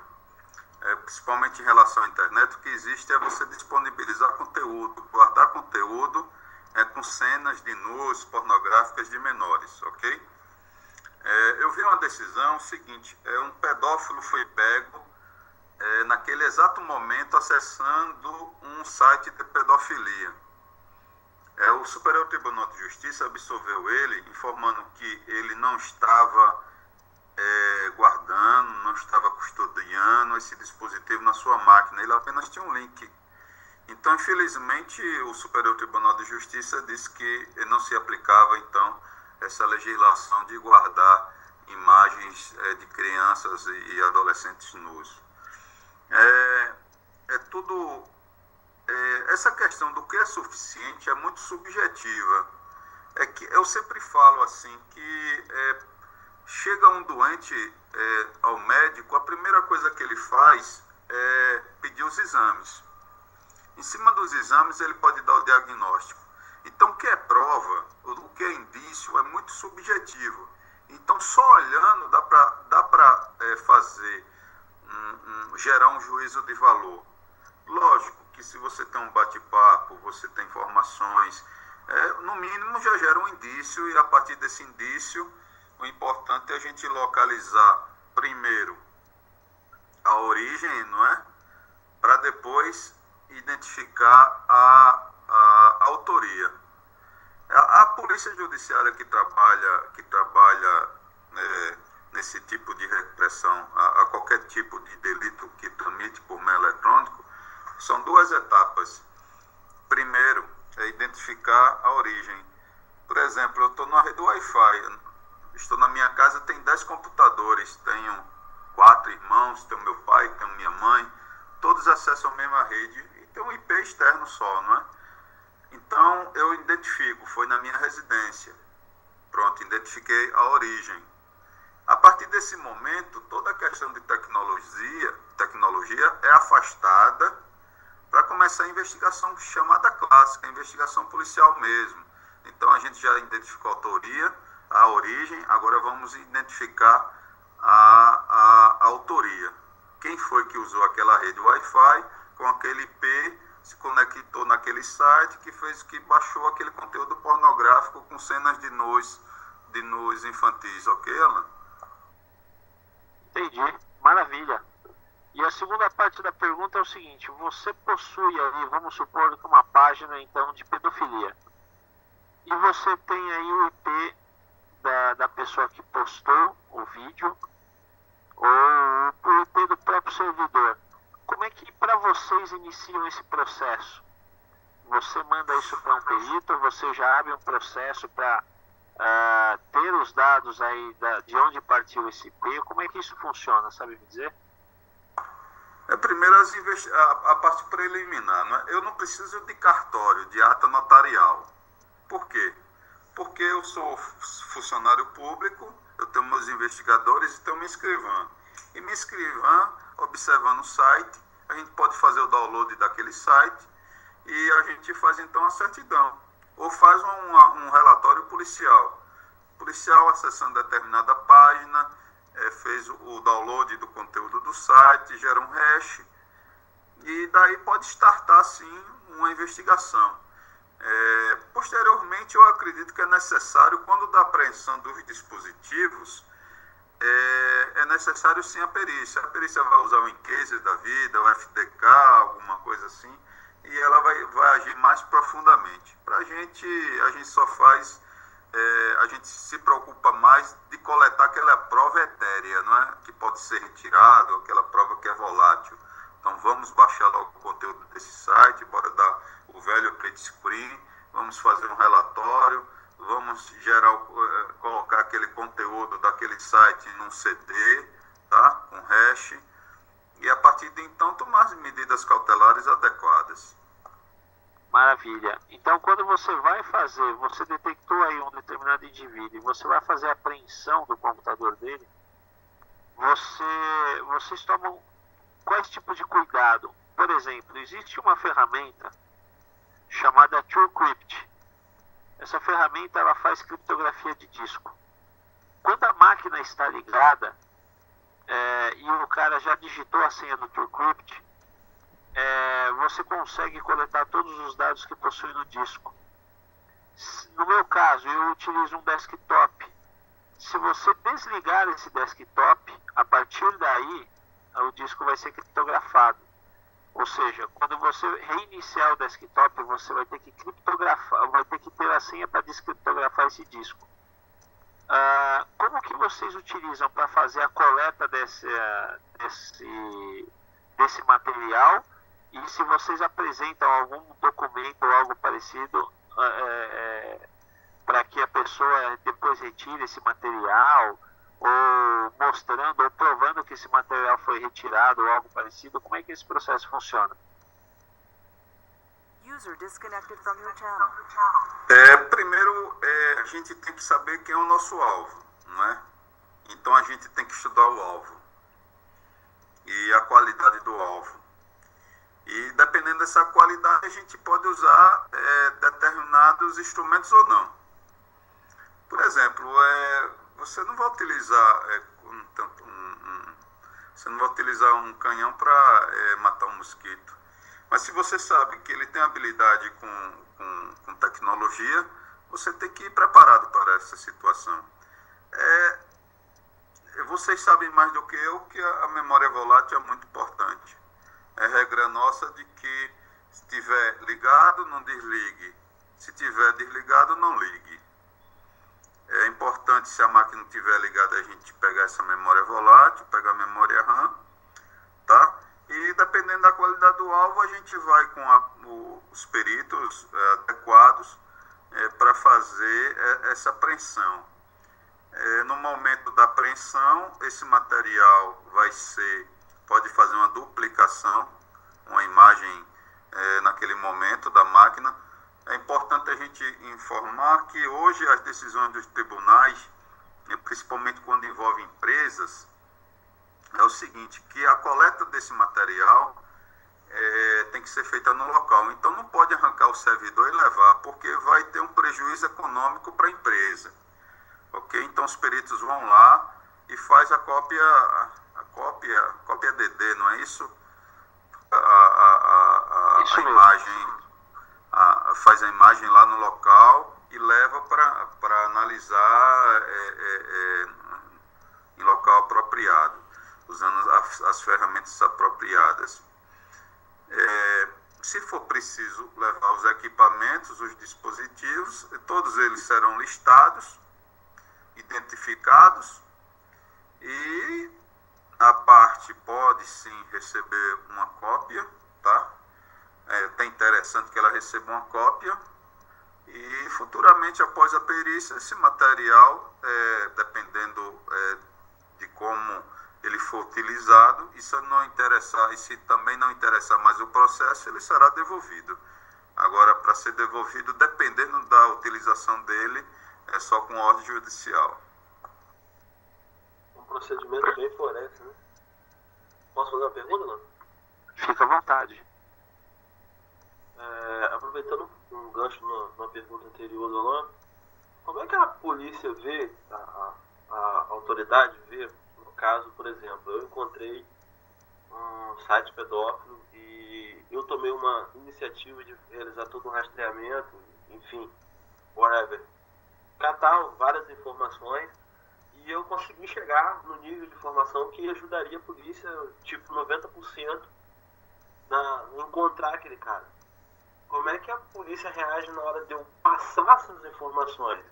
Principalmente em relação à internet, o que existe é você disponibilizar conteúdo, guardar conteúdo com cenas de nus, pornográficas de menores, ok? Eu vi uma decisão seguinte, um pedófilo foi pego naquele exato momento acessando um site de pedofilia. O Superior Tribunal de Justiça absolveu ele, informando que ele não estava guardando, não estava custodiando esse dispositivo na sua máquina, ele apenas tinha um link. Então, infelizmente, o Superior Tribunal de Justiça disse que não se aplicava, então, essa legislação de guardar imagens de crianças e adolescentes nus. tudo... essa questão do que é suficiente é muito subjetiva. É que eu sempre falo assim, que chega um doente ao médico, a primeira coisa que ele faz é pedir os exames. Em cima dos exames ele pode dar o diagnóstico. Então o que é prova, o que é indício é muito subjetivo. Então só olhando dá para fazer, gerar um juízo de valor. Lógico que se você tem um bate-papo, você tem informações, no mínimo já gera um indício, e a partir desse indício, o importante é a gente localizar primeiro a origem, não é? Para depois identificar a autoria. A polícia judiciária que trabalha nesse tipo de repressão a qualquer tipo de delito que tramite por meio eletrônico, são duas etapas. Primeiro, é identificar a origem. Por exemplo, eu estou na rede Wi-Fi, estou na minha casa, tem 10 computadores, tenho 4 irmãos, tenho meu pai, tenho minha mãe, todos acessam a mesma rede e tem um IP externo só, não é? Então, eu identifico, foi na minha residência. Pronto, identifiquei a origem. A partir desse momento, toda a questão de tecnologia é afastada para começar a investigação chamada clássica, a investigação policial mesmo. Então, a gente já identificou a autoria, a origem, agora vamos identificar a autoria. Quem foi que usou aquela rede Wi-Fi com aquele IP, se conectou naquele site que baixou aquele conteúdo pornográfico com cenas de nus infantis, ok, Alan?
Entendi, maravilha. E a segunda parte da pergunta é o seguinte: você possui ali, vamos supor que uma página então de pedofilia, e você tem aí o IP da pessoa que postou o vídeo, ou o IP do próprio servidor. Como é que para vocês iniciam esse processo? Você manda isso para um perito, você já abre um processo para ter os dados aí de onde partiu esse IP? Como é que isso funciona, sabe me dizer?
Primeiro a parte preliminar, né? Eu não preciso de cartório, de ata notarial. Por quê? Porque eu sou funcionário público, eu tenho meus investigadores e tenho minha escrivã. E minha escrivã, observando o site, a gente pode fazer o download daquele site e a gente faz então a certidão. Ou faz um relatório policial. O policial acessando determinada página, fez o download do conteúdo do site, gera um hash e daí pode startar sim uma investigação. Posteriormente, eu acredito que é necessário, quando da apreensão dos dispositivos, é necessário sim a perícia. A perícia vai usar o Incase da vida, o FDK, alguma coisa assim, e ela vai agir mais profundamente. Para a gente só faz, a gente se preocupa mais de coletar aquela prova etérea, não é? Que pode ser retirada, aquela prova que é volátil. Então vamos baixar logo o conteúdo desse site, bora dar o velho print screen, vamos fazer um relatório, vamos colocar aquele conteúdo daquele site num CD, tá? Com hash, e a partir de então tomar as medidas cautelares adequadas.
Maravilha. Então, quando você vai fazer, você detectou aí um determinado indivíduo e você vai fazer a apreensão do computador dele, vocês tomam quais tipos de cuidado? Por exemplo, existe uma ferramenta chamada TrueCrypt. Essa ferramenta ela faz criptografia de disco. Quando a máquina está ligada e o cara já digitou a senha do TrueCrypt, você consegue coletar todos os dados que possui no disco. No meu caso, eu utilizo um desktop. Se você desligar esse desktop, a partir daí, o disco vai ser criptografado. Ou seja, quando você reiniciar o desktop, você vai ter que criptografar, vai ter que ter a senha para descriptografar esse disco. Como que vocês utilizam para fazer a coleta desse material? E se vocês apresentam algum documento ou algo parecido para que a pessoa depois retire esse material, ou mostrando ou provando que esse material foi retirado ou algo parecido, como é que esse processo funciona?
User disconnected from your channel.
Primeiro, a gente tem que saber quem é o nosso alvo, não é? Então a gente tem que estudar o alvo e a qualidade do alvo. E dependendo dessa qualidade, a gente pode usar determinados instrumentos ou não. Por exemplo, você não vai utilizar um canhão para matar um mosquito. Mas se você sabe que ele tem habilidade com tecnologia, você tem que ir preparado para essa situação. Vocês sabem mais do que eu que a memória volátil é muito importante. É regra nossa de que se estiver ligado, não desligue. Se estiver desligado, não ligue. É importante, se a máquina não estiver ligada, a gente pegar essa memória volátil, pegar a memória RAM, tá? E dependendo da qualidade do alvo, a gente vai com os peritos adequados para fazer essa apreensão. No momento da apreensão, esse material pode fazer uma duplicação, uma imagem naquele momento da máquina. É importante a gente informar que hoje as decisões dos tribunais, principalmente quando envolvem empresas, é o seguinte, que a coleta desse material tem que ser feita no local. Então não pode arrancar o servidor e levar, porque vai ter um prejuízo econômico para a empresa. Ok? Então os peritos vão lá e faz a cópia DD, não é isso? A imagem, faz a imagem lá no local e leva para analisar em local apropriado, usando as ferramentas apropriadas. Se for preciso levar os equipamentos, os dispositivos, todos eles serão listados, identificados, e a parte pode sim receber uma cópia, tá? É até interessante que ela receba uma cópia, e futuramente, após a perícia, esse material, dependendo de como ele for utilizado, e se também não interessar mais o processo, ele será devolvido. Agora, para ser devolvido, dependendo da utilização dele, é só com ordem judicial.
Um procedimento bem forense, né? Posso fazer uma pergunta, não?
Fica à vontade.
Aproveitando um gancho na pergunta anterior do Alan, como é que a polícia vê, a autoridade vê, no caso, por exemplo, eu encontrei um site pedófilo e eu tomei uma iniciativa de realizar todo um rastreamento, enfim, whatever, catar várias informações, e eu consegui chegar no nível de informação que ajudaria a polícia, tipo 90%, em encontrar aquele cara. Como é que a polícia reage na hora de eu passar essas informações?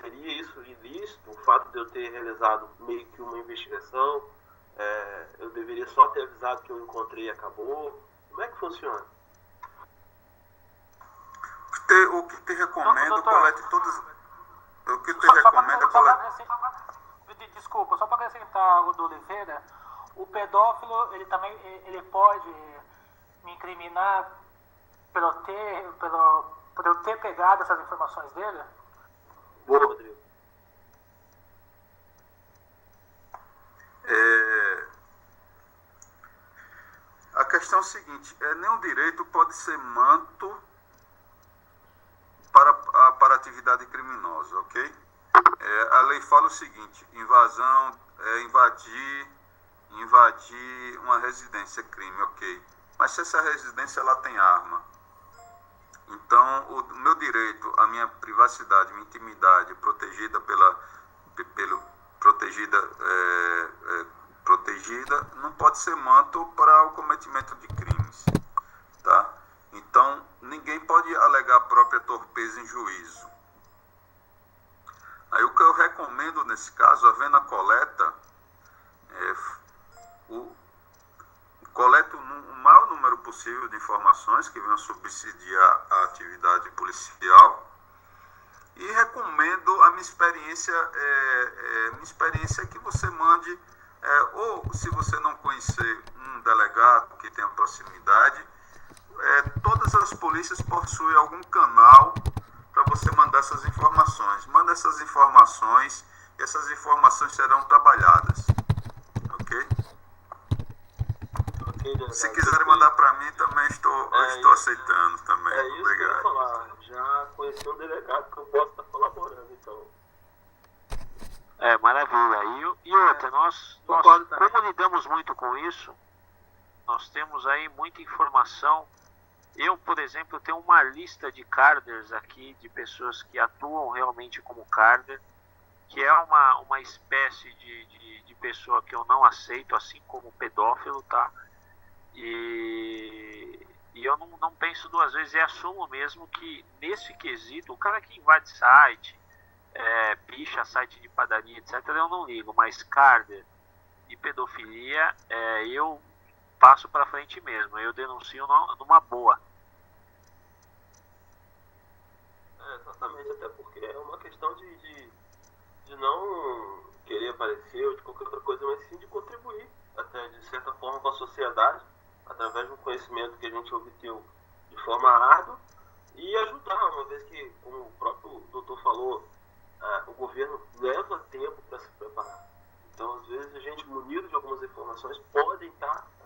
Seria isso ilícito? O fato de eu ter realizado meio que uma investigação? Eu deveria só ter avisado que eu encontrei e acabou? Como é que funciona?
O que te recomendo, colete todos... O que te recomendo é colete...
Desculpa, só para acrescentar o do Oliveira, o pedófilo, ele pode me incriminar por eu ter pegado essas informações dele?
Boa, Rodrigo.
A questão é o seguinte, nenhum direito pode ser manto para atividade criminosa, ok? A lei fala o seguinte, invasão, invadir uma residência é crime, ok? Mas se essa residência ela tem arma, então o meu direito, a minha privacidade, minha intimidade protegida protegida, não pode ser manto para o cometimento de crimes, tá? Então ninguém pode alegar própria torpeza em juízo. Aí o que eu recomendo nesse caso, havendo a coleta, coleta o maior número possível de informações que venham subsidiar a atividade policial, e recomendo a minha experiência é que você mande, ou se você não conhecer um delegado que tenha proximidade, todas as polícias possuem algum canal para você mandar essas informações. Manda essas informações e essas informações serão trabalhadas. Ok? Se quiserem mandar para mim, também estou aceitando também.
É isso
Obrigado.
que eu ia falar. Já conheci um delegado que eu posso estar colaborando, então.
Maravilha. E outra, nós como lidamos muito com isso, nós temos aí muita informação. Eu, por exemplo, tenho uma lista de carders aqui, de pessoas que atuam realmente como carder, que é uma espécie de pessoa que eu não aceito, assim como pedófilo, tá? E eu não penso duas vezes e assumo mesmo que nesse quesito, o cara que invade site, picha site de padaria, etc., eu não ligo, mas carder e pedofilia, eu passo para frente mesmo, eu denuncio numa boa.
Exatamente, até porque é uma questão de não querer aparecer ou de qualquer outra coisa, mas sim de contribuir, até de certa forma, com a sociedade, através do conhecimento que a gente obteve de forma árdua, e ajudar, uma vez que, como o próprio doutor falou, o governo leva tempo para se preparar. Então, às vezes, a gente, munido de algumas informações, a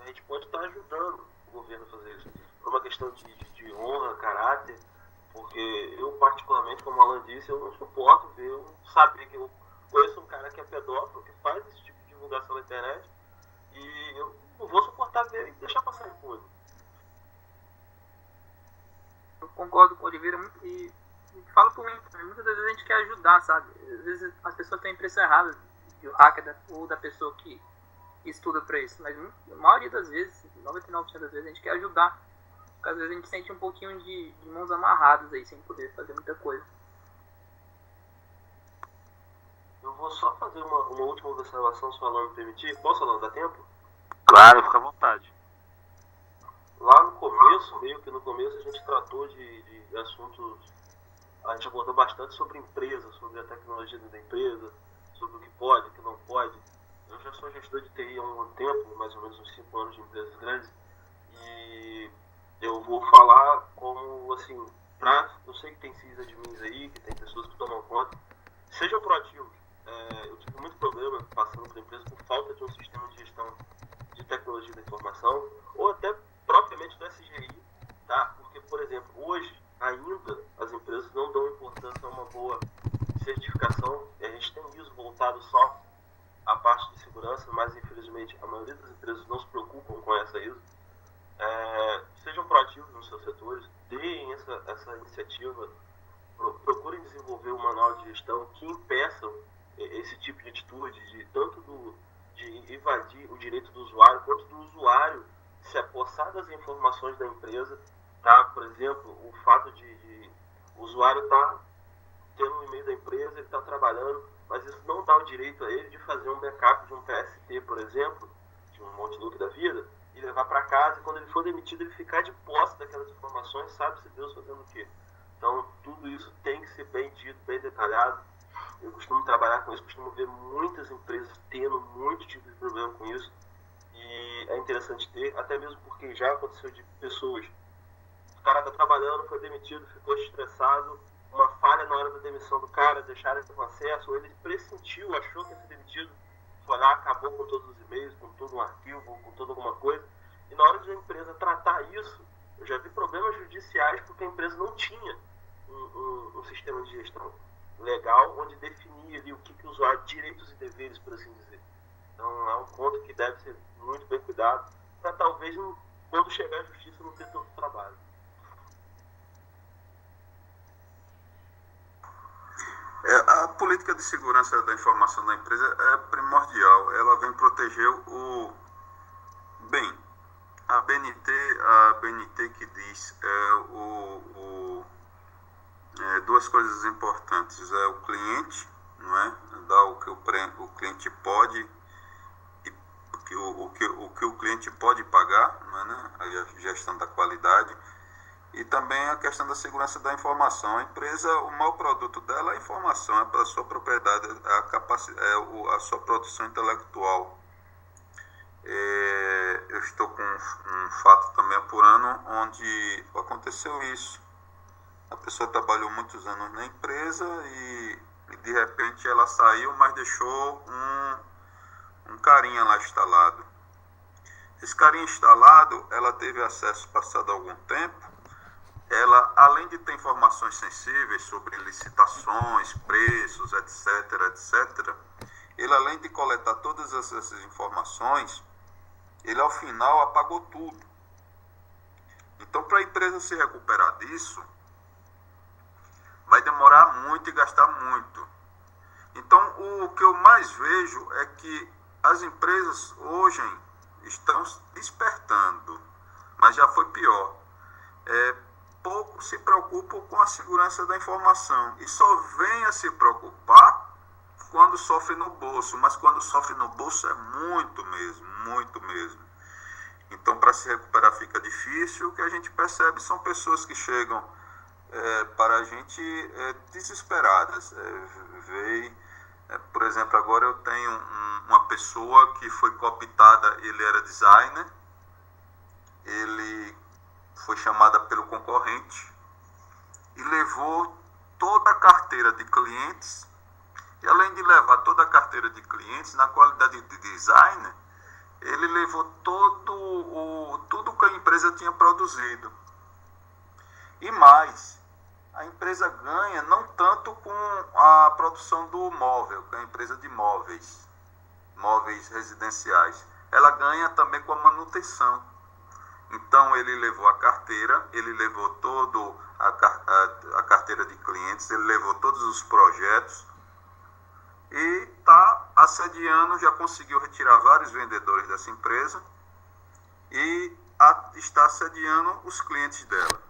gente pode estar ajudando o governo a fazer isso. Por uma questão de honra, caráter, porque eu, particularmente, como o Alan disse, eu não suporto saber que eu conheço um cara que é pedófilo, que faz esse tipo de divulgação na internet, e eu não vou suportar ver e deixar passar impune.
Eu concordo com o Oliveira e falo por mim, muitas vezes a gente quer ajudar, sabe? Às vezes as pessoas têm a impressão errada do hacker ou da pessoa que estuda para isso, mas a maioria das vezes, 99% das vezes, a gente quer ajudar. Porque às vezes a gente sente um pouquinho de mãos amarradas aí, sem poder fazer muita coisa.
Eu vou só fazer uma última observação, se o Alan me permitir. Posso, Alan, dar tempo?
Claro, fica à vontade.
Lá no começo, meio que no começo, a gente tratou de assuntos, a gente abordou bastante sobre empresa, sobre a tecnologia da empresa, sobre o que pode, o que não pode. Eu já sou gestor de TI há um tempo, mais ou menos uns 5 anos de empresas grandes, e eu vou falar como, assim, eu sei que tem sysadmins aí, que tem pessoas que tomam conta, sejam proativos. Eu tive muito problema passando por empresa por falta de um sistema de gestão de tecnologia da informação, ou até propriamente do SGI, tá? Porque, por exemplo, hoje ainda as empresas não dão importância a uma boa certificação, e a gente tem isso voltado só à parte de segurança, mas infelizmente a maioria das empresas não se preocupam com essa ISO. Sejam proativos nos seus setores, deem essa iniciativa, procurem desenvolver um manual de gestão que impeçam esse tipo de atitude, de invadir o direito do usuário, quanto do usuário se apossar das informações da empresa, tá? Por exemplo, o fato de o usuário estar tendo um e-mail da empresa, ele está trabalhando, mas isso não dá o direito a ele de fazer um backup de um PST, por exemplo, de um Outlook da vida, e levar para casa, e quando ele for demitido, ele ficar de posse daquelas informações, sabe-se Deus fazendo o quê. Então, tudo isso tem que ser bem dito, bem detalhado. Eu costumo trabalhar com isso, costumo ver muitas empresas tendo muito tipo de problema com isso, e é interessante ter, até mesmo porque já aconteceu de pessoas, o cara está trabalhando, foi demitido, ficou estressado, uma falha na hora da demissão do cara, deixaram ele com acesso, ou ele pressentiu, achou que ia ser demitido, foi lá, acabou com todos os e-mails, com todo um arquivo, com toda alguma coisa, e na hora de a empresa tratar isso, eu já vi problemas judiciais porque a empresa não tinha um sistema de gestão legal onde definia ali o que o usuário, direitos e deveres, por assim dizer. Então é um ponto que deve ser muito bem cuidado para talvez quando chegar à justiça não ter tanto trabalho.
A política de segurança da informação da empresa é primordial. Ela vem proteger a BNT que diz duas coisas importantes. É o cliente, não é? Dar o que o cliente pode e o que o cliente pode pagar, não é, né? A gestão da qualidade. E também a questão da segurança da informação. A empresa, o maior produto dela é a informação, é para a sua propriedade, a sua produção intelectual. Eu estou com um fato também apurando onde aconteceu isso. A pessoa trabalhou muitos anos na empresa e de repente ela saiu, mas deixou um carinha lá instalado. Esse carinha instalado, ela teve acesso passado algum tempo. Ela, além de ter informações sensíveis sobre licitações, preços, etc., ele, além de coletar todas essas informações, ele ao final apagou tudo. Então, para a empresa se recuperar disso, vai demorar muito e gastar muito. Então, o que eu mais vejo é que as empresas hoje estão despertando, mas já foi pior. Pouco se preocupam com a segurança da informação e só vem a se preocupar quando sofre no bolso, mas quando sofre no bolso é muito mesmo. Então, para se recuperar fica difícil. O que a gente percebe são pessoas que chegam para a gente desesperadas. Por exemplo, agora eu tenho uma pessoa que foi cooptada, ele era designer, ele foi chamada pelo concorrente e levou toda a carteira de clientes, e além de levar toda a carteira de clientes, na qualidade de designer, ele levou tudo que a empresa tinha produzido. E mais, a empresa ganha não tanto com a produção do móvel, que é a empresa de móveis residenciais, ela ganha também com a manutenção. Então ele levou a carteira, ele levou toda a carteira de clientes, ele levou todos os projetos e está assediando, já conseguiu retirar vários vendedores dessa empresa e está assediando os clientes dela.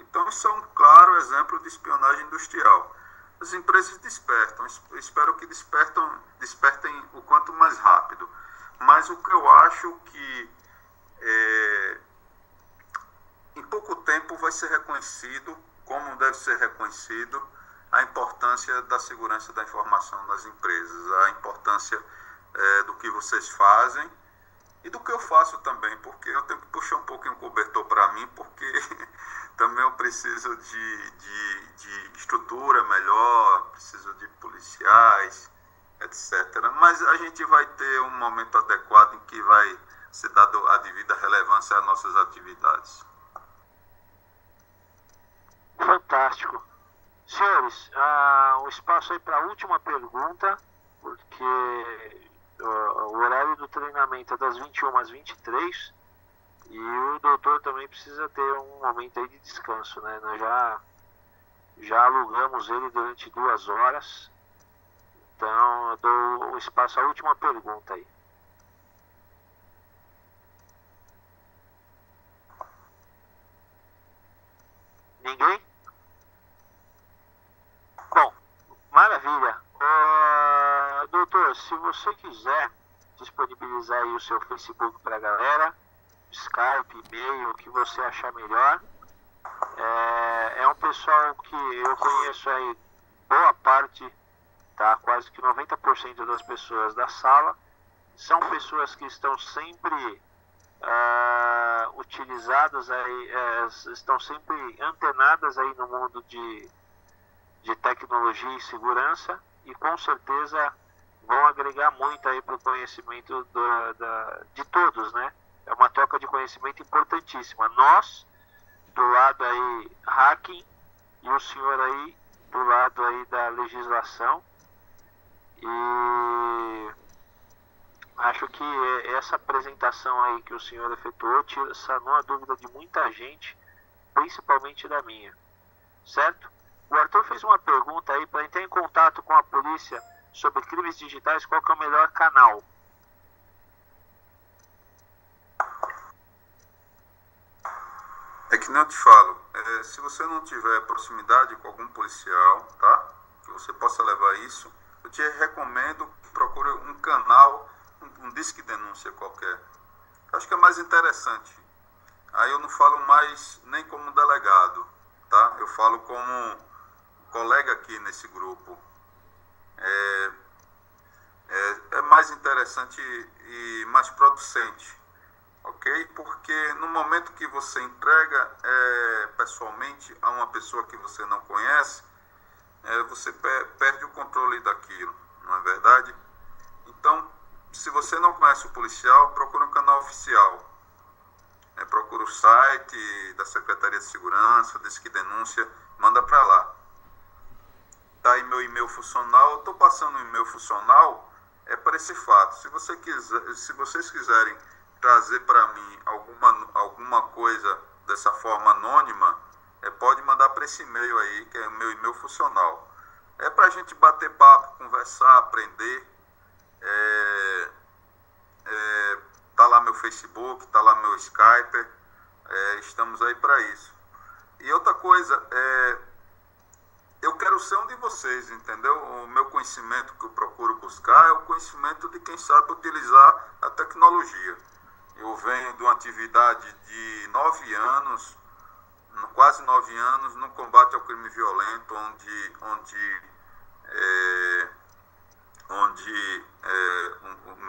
Então isso é um claro exemplo de espionagem industrial. As empresas despertam, espero que despertem o quanto mais rápido. Mas o que eu acho que em pouco tempo vai ser reconhecido, como deve ser reconhecido, a importância da segurança da informação nas empresas, a importância do que vocês fazem e do que eu faço também, porque eu tenho que puxar um pouquinho o cobertor para mim, porque também eu preciso de estrutura melhor, preciso de policiais, etc. Mas a gente vai ter um momento adequado em que vai ser dado a devida relevância às nossas atividades.
Fantástico. Senhores, o espaço aí para a última pergunta, porque o horário do treinamento é das 21 às 23 e o doutor também precisa ter um momento aí de descanso, né? Nós já alugamos ele durante 2 horas, então eu dou o espaço à última pergunta aí. Ninguém? Bom, maravilha. Doutor, se você quiser disponibilizar aí o seu Facebook para a galera, Skype, e-mail, o que você achar melhor. É um pessoal que eu conheço aí, boa parte, tá? Quase que 90% das pessoas da sala são pessoas que estão sempre utilizadas aí, estão sempre antenadas aí no mundo de tecnologia e segurança e com certeza vão agregar muito aí para o conhecimento de todos, né? É uma troca de conhecimento importantíssima. Nós, do lado aí hacking, e o senhor aí do lado aí da legislação. E acho que essa apresentação aí que o senhor efetuou sanou a dúvida de muita gente, principalmente da minha. Certo? O Arthur fez uma pergunta aí para entrar em contato com a polícia sobre crimes digitais, qual que é o melhor canal?
É que nem eu te falo, se você não tiver proximidade com algum policial, tá? Que você possa levar isso, eu te recomendo que procure um canal, um disque denúncia qualquer. Eu acho que é mais interessante. Aí eu não falo mais nem como delegado, tá? Eu falo como colega aqui nesse grupo. É mais interessante interessante e mais producente, ok? Porque no momento que você entrega pessoalmente a uma pessoa que você não conhece, você perde o controle daquilo, não é verdade? Então, se você não conhece o policial, procura um canal oficial. Procura o site da Secretaria de Segurança, Disque Denúncia, manda para lá. Tá aí meu e-mail funcional, eu estou passando um e-mail funcional para esse fato. Se vocês quiserem trazer para mim alguma coisa dessa forma anônima, pode mandar para esse e-mail aí, que é o meu e-mail funcional. É para a gente bater papo, conversar, aprender. Tá lá meu Facebook, tá lá meu Skype, estamos aí para isso. E outra coisa, eu quero ser um de vocês, entendeu? O meu conhecimento que eu procuro buscar é o conhecimento de quem sabe utilizar a tecnologia. Eu venho de uma atividade de 9 anos, quase 9 anos, no combate ao crime violento, onde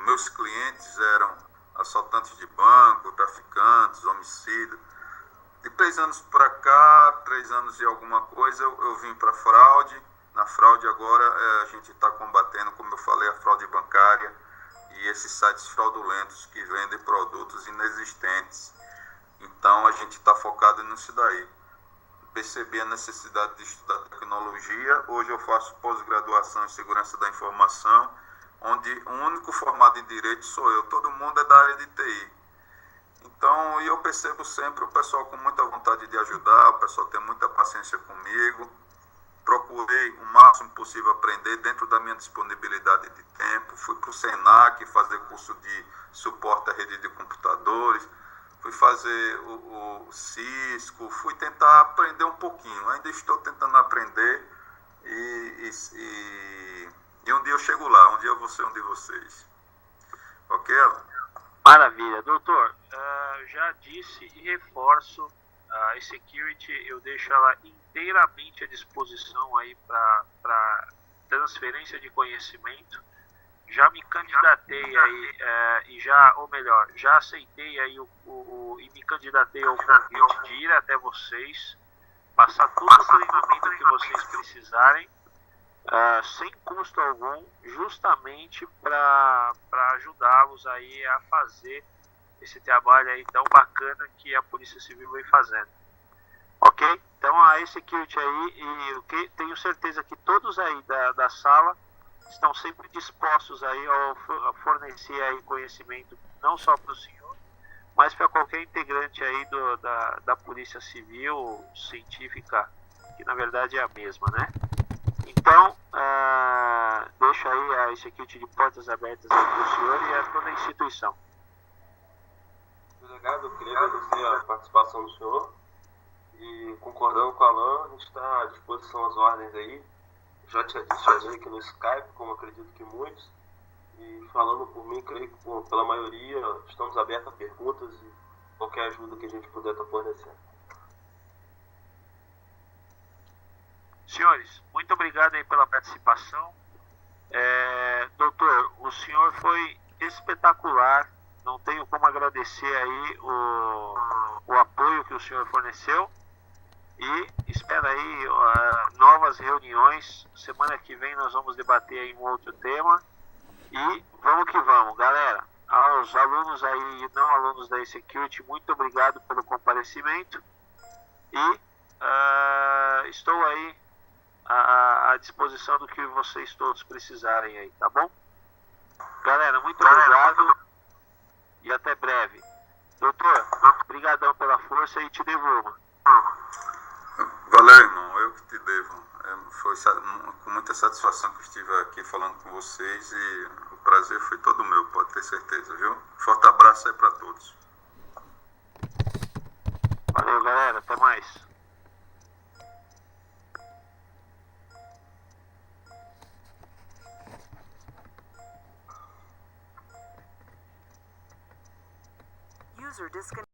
meus clientes eram assaltantes de banco, traficantes, homicídios. De 3 anos para cá, 3 anos e alguma coisa, eu vim para fraude. Na fraude agora a gente está combatendo, como eu falei, a fraude bancária e esses sites fraudulentos que vendem produtos inexistentes. Então a gente está focado nisso daí. Percebi a necessidade de estudar tecnologia. Hoje eu faço pós-graduação em segurança da informação, onde o único formado em direito sou eu. Todo mundo é da área de TI. Então, eu percebo sempre o pessoal com muita vontade de ajudar, o pessoal tem muita paciência comigo. Procurei o máximo possível aprender dentro da minha disponibilidade de tempo. Fui para o Senac fazer curso de suporte à rede de computadores. Fui fazer o Cisco, fui tentar aprender um pouquinho. Ainda estou tentando aprender e um dia eu chego lá, um dia eu vou ser um de vocês. Ok, Alan?
Maravilha. Doutor, já disse e reforço, a security eu deixo ela inteiramente à disposição aí para transferência de conhecimento. Já me candidatei aí, já aceitei aí e me candidatei ao convite de ir até vocês, passar todo o treinamento que vocês precisarem, sem custo algum, justamente para ajudá-los aí a fazer esse trabalho aí tão bacana que a Polícia Civil vem fazendo. Ok? Então a E-Security aí, e tenho certeza que todos aí da sala estão sempre dispostos aí a fornecer aí conhecimento não só para o senhor, mas para qualquer integrante aí da Polícia Civil, científica, que na verdade é a mesma, né? Então, deixo aí a Security de portas abertas para o senhor e a toda a instituição.
Delegado, eu queria agradecer a participação do senhor e, concordando com o Alan, a gente está à disposição às ordens aí. Já te adicionei aqui no Skype, como acredito que muitos, e falando por mim, creio que pela maioria estamos abertos a perguntas e qualquer ajuda que a gente puder estar fornecendo.
Senhores, muito obrigado aí pela participação. Doutor, o senhor foi espetacular, não tenho como agradecer aí o apoio que o senhor forneceu. E espera aí novas reuniões. Semana que vem nós vamos debater aí um outro tema. E vamos que vamos, galera. Aos alunos aí e não alunos da E-Security, muito obrigado pelo comparecimento. E estou aí à disposição do que vocês todos precisarem aí, tá bom? Galera, muito obrigado e até breve. Doutor, brigadão pela força e te devolvo.
Valeu, irmão, eu que te devo. Foi com muita satisfação que estive aqui falando com vocês e o prazer foi todo meu, pode ter certeza, viu? Forte abraço aí para todos.
Valeu, galera, até mais.
User disconnected.